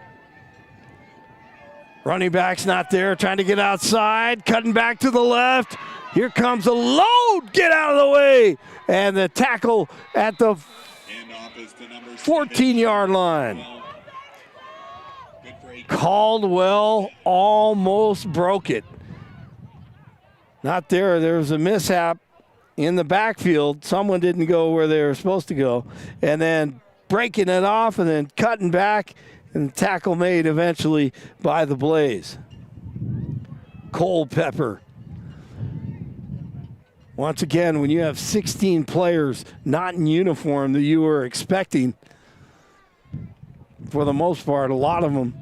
Running back's not there, trying to get outside, cutting back to the left. Here comes a load, get out of the way. And the tackle at the 14-yard line. Caldwell almost broke it. Not there, there was a mishap in the backfield. Someone didn't go where they were supposed to go. And then breaking it off and then cutting back. And the tackle made eventually by the Blaze. Culpepper. Once again, when you have 16 players not in uniform that you were expecting, for the most part, a lot of them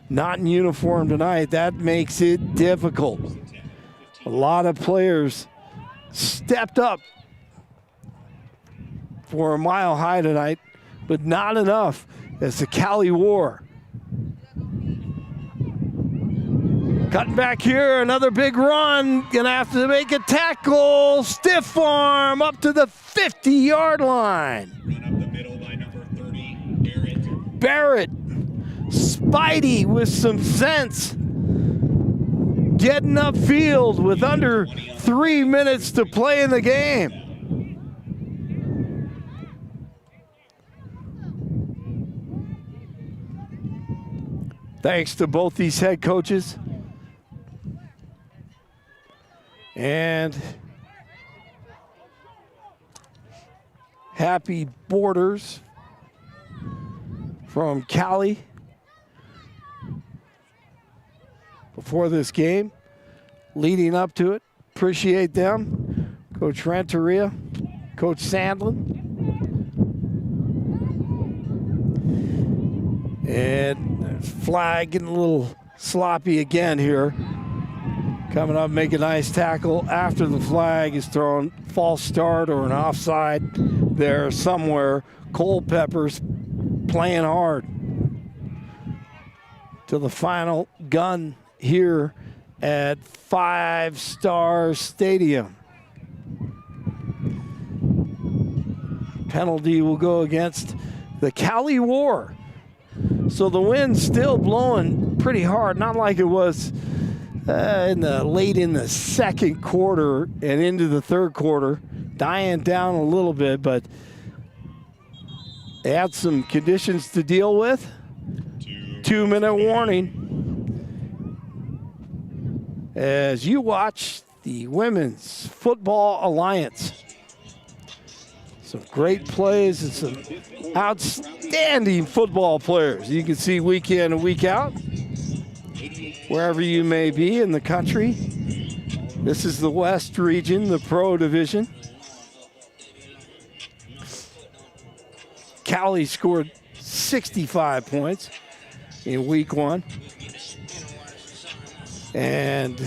not in uniform tonight, that makes it difficult. A lot of players stepped up for a mile high tonight, but not enough as the Cali War. Cutting back here, another big run. Gonna have to make a tackle. Stiff arm up to the 50-yard line. Run up the middle by number 30, Barrett. Barrett, Spidey with some sense. Getting upfield with under 3 minutes to play in the game. Thanks to both these head coaches. And happy Borders from Cali before this game, leading up to it. Appreciate them. Coach Renteria, Coach Sandlin. And flag getting a little sloppy again here. Coming up, make a nice tackle after the flag is thrown. False start or an offside there somewhere. Culpepper's playing hard to the final gun here at 5 Star Stadium. Penalty will go against the Cali War. So the wind's still blowing pretty hard, not like it was late in the second quarter and into the third quarter, dying down a little bit, but they had some conditions to deal with. 2-minute warning as you watch the Women's Football Alliance. Some great plays and some outstanding football players you can see week in and week out, wherever you may be in the country. This is the West region, the Pro Division. Cali scored 65 points in week 1. And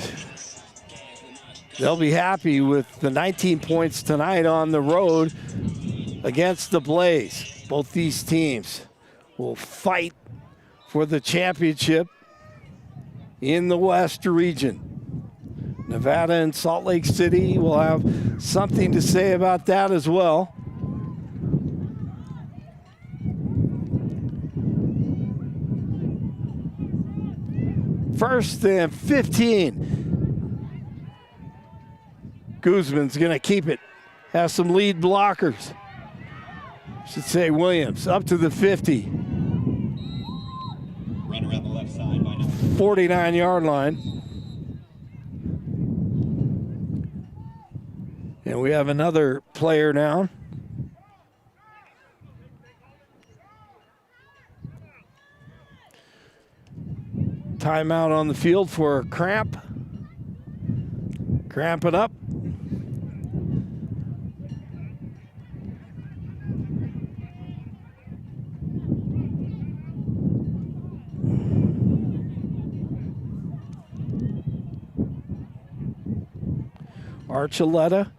they'll be happy with the 19 points tonight on the road against the Blaze. Both these teams will fight for the championship in the West region. Nevada and Salt Lake City will have something to say about that as well. First and 15. Guzman's going to keep it. Has some lead blockers. Should say Williams up to the 50. Run around the left side by number 49-yard line. And we have another player down. Timeout on the field for a cramp. Cramp it up. Archuleta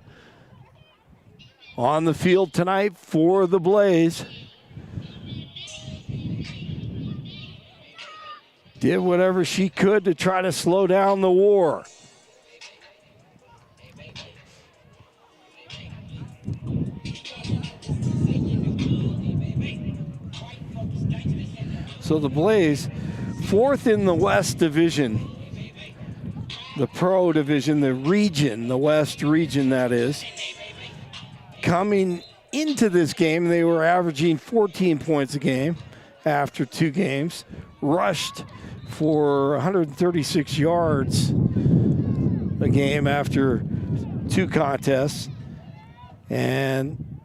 on the field tonight for the Blaze. Did whatever she could to try to slow down the war. So the Blaze, 4th in the West Division, the Pro Division, the region, the West region that is. Coming into this game, they were averaging 14 points a game after 2 games. Rushed for 136 yards a game after 2 contests. And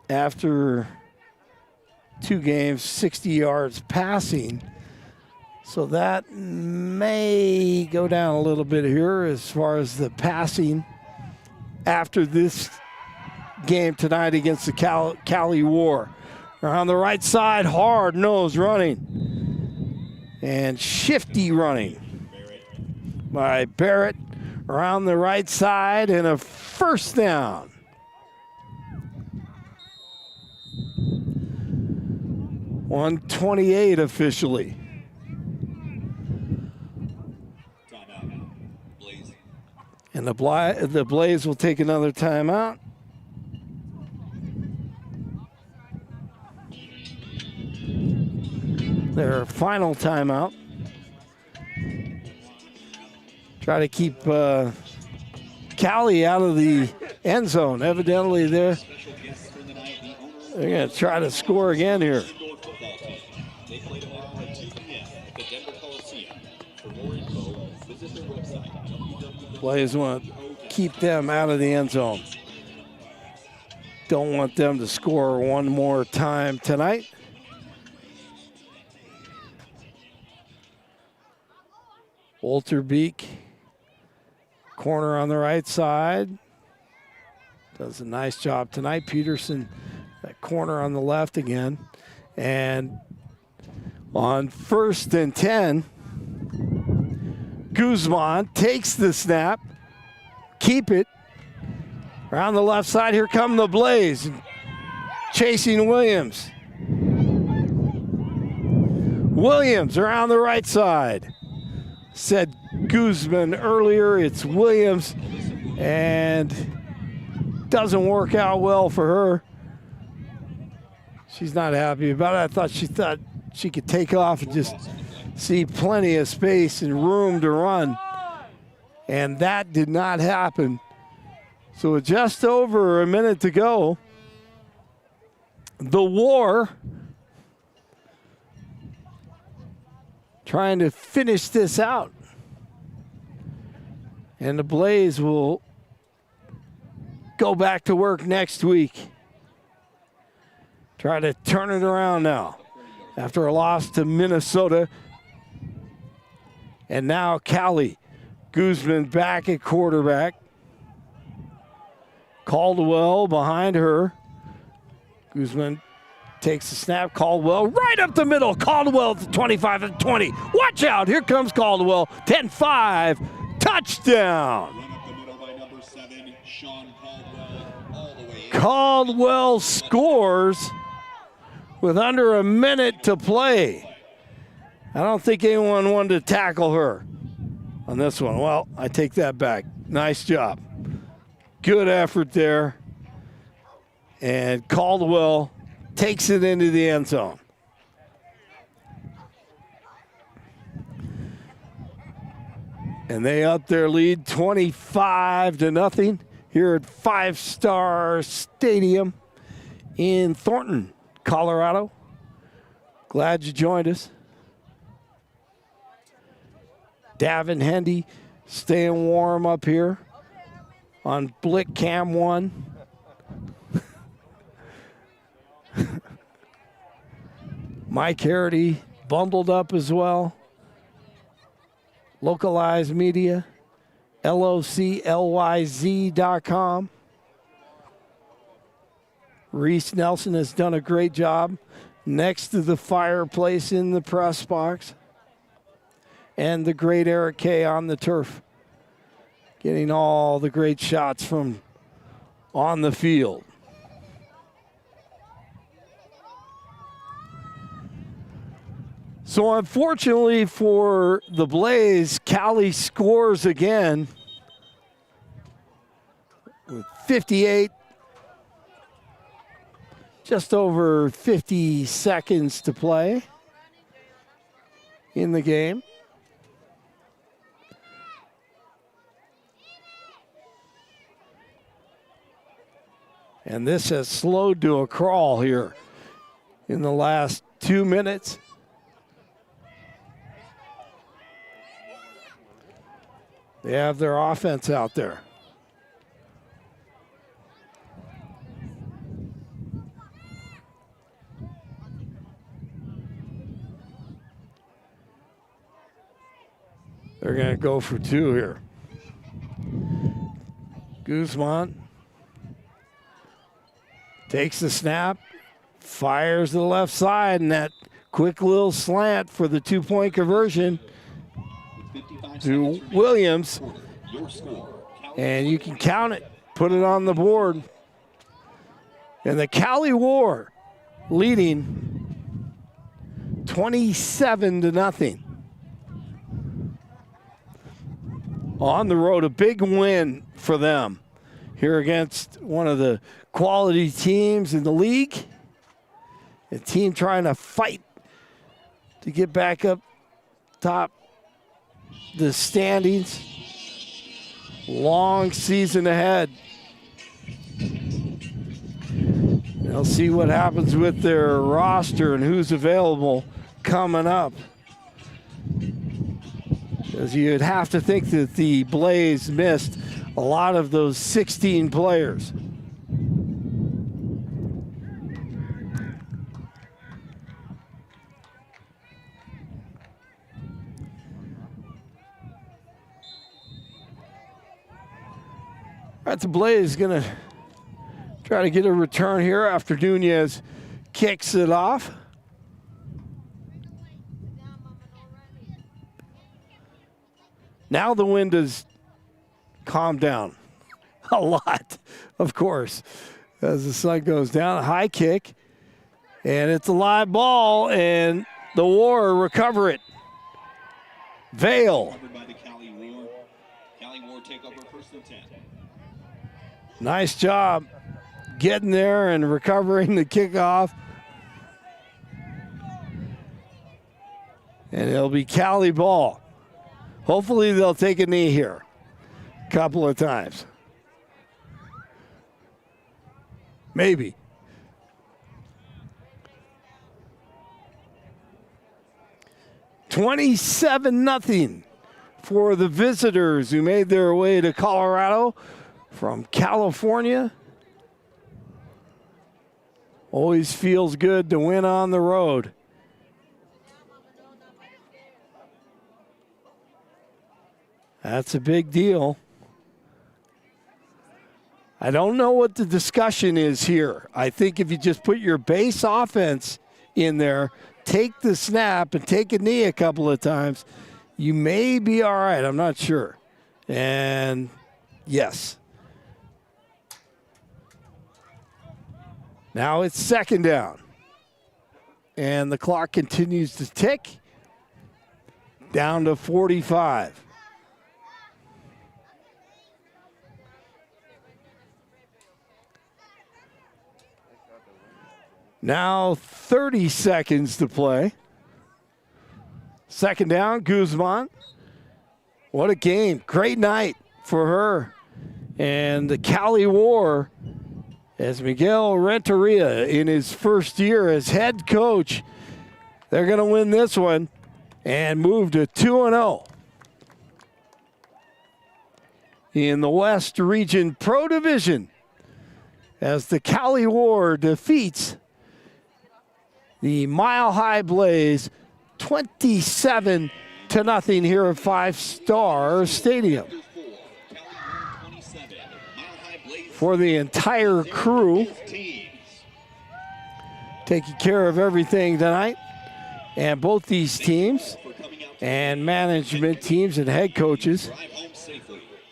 after 2 games, 60 yards passing. So that may go down a little bit here as far as the passing after this game tonight against the Cali War. On the right side, hard nose running. And shifty running by Barrett around the right side, and a first down. .128 officially. And the Blaze will take another timeout. Their final timeout. Try to keep Cali out of the end zone. Evidently, they're going to try to score again here. They play tomorrow at 2 p.m. at the Denver Coliseum. For more info, visit their website, Blaze want to keep them out of the end zone. Don't want them to score one more time tonight. Walter Beek, corner on the right side. Does a nice job tonight. Peterson, that corner on the left again. And on 1st and 10, Guzman takes the snap. Keep it. Around the left side, here come the Blaze. Chasing Williams. Williams around the right side. Said Guzman earlier, it's Williams, and doesn't work out well for her. She's not happy about it. She thought she could take off and just see plenty of space and room to run. And that did not happen. So with just over a minute to go, the War trying to finish this out. And the Blaze will go back to work next week. Try to turn it around now after a loss to Minnesota. And now Cali. Guzman back at quarterback. Caldwell behind her. Guzman takes the snap. Caldwell right up the middle. Caldwell at the 25 and 20. Watch out. Here comes Caldwell. 10-5. Touchdown. Run up the middle by number 7, Sean Caldwell, all the way in. Caldwell scores with under a minute to play. I don't think anyone wanted to tackle her on this one. Well, I take that back. Nice job. Good effort there. And Caldwell takes it into the end zone. And they up their lead 25-0 here at 5 Star Stadium in Thornton, Colorado. Glad you joined us. Davin Hendy staying warm up here on Blick Cam 1. Mike Harity bundled up as well. Localized Media, LOCLYZ.com. Reese Nelson has done a great job next to the fireplace in the press box. And the great Eric Kay on the turf, getting all the great shots from on the field. So unfortunately for the Blaze, Cali scores again with 58, just over 50 seconds to play in the game. And this has slowed to a crawl here in the last 2 minutes. They have their offense out there. They're going to go for 2 here. Guzman takes the snap, fires to the left side, and that quick little slant for the 2-point conversion to Williams. And you can count it, put it on the board. And the Cali War leading 27-0. On the road, a big win for them here against one of the quality teams in the league. A team trying to fight to get back up top the standings. Long season ahead. They'll see what happens with their roster and who's available coming up. Because you'd have to think that the Blaze missed a lot of those 16 players. All right, the Blaze going to try to get a return here after Nunez kicks it off. Now the wind has calmed down a lot, of course, as the sun goes down. A high kick, and it's a live ball, and the War recover it. Vale. Covered by the Cali War. Cali War take over 1st and 10. Nice job getting there and recovering the kickoff. And it'll be Cali ball. Hopefully they'll take a knee here. couple of times. Maybe. $27-0 for the visitors who made their way to Colorado from California. Always feels good to win on the road. That's a big deal. I don't know what the discussion is here. I think if you just put your base offense in there, take the snap and take a knee a couple of times, you may be all right. I'm not sure. And yes. Now it's second down. And the clock continues to tick down to 45. Now 30 seconds to play. Second down, Guzman. What a game. Great night for her. And the Cali War, as Miguel Renteria in his first year as head coach, they're going to win this one and move to 2-0 in the West Region Pro Division as the Cali War defeats the Mile High Blaze 27-0 here at Five Star Stadium. For the entire crew, taking care of everything tonight, and both these teams and management teams and head coaches,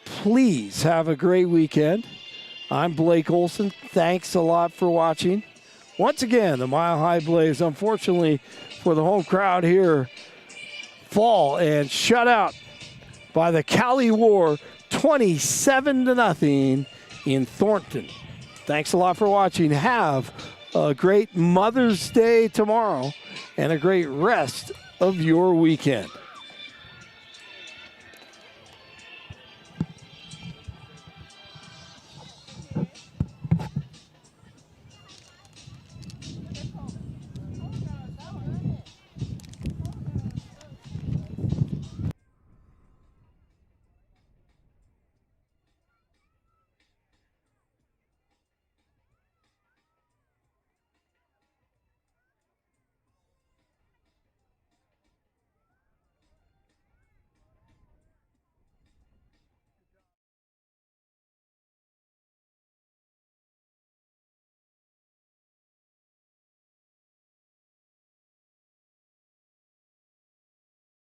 please have a great weekend. I'm Blake Olson. Thanks a lot for watching. Once again, the Mile High Blaze, unfortunately for the home crowd here, fall and shut out by the Cali War 27-0 in Thornton. Thanks a lot for watching. Have a great Mother's Day tomorrow and a great rest of your weekend.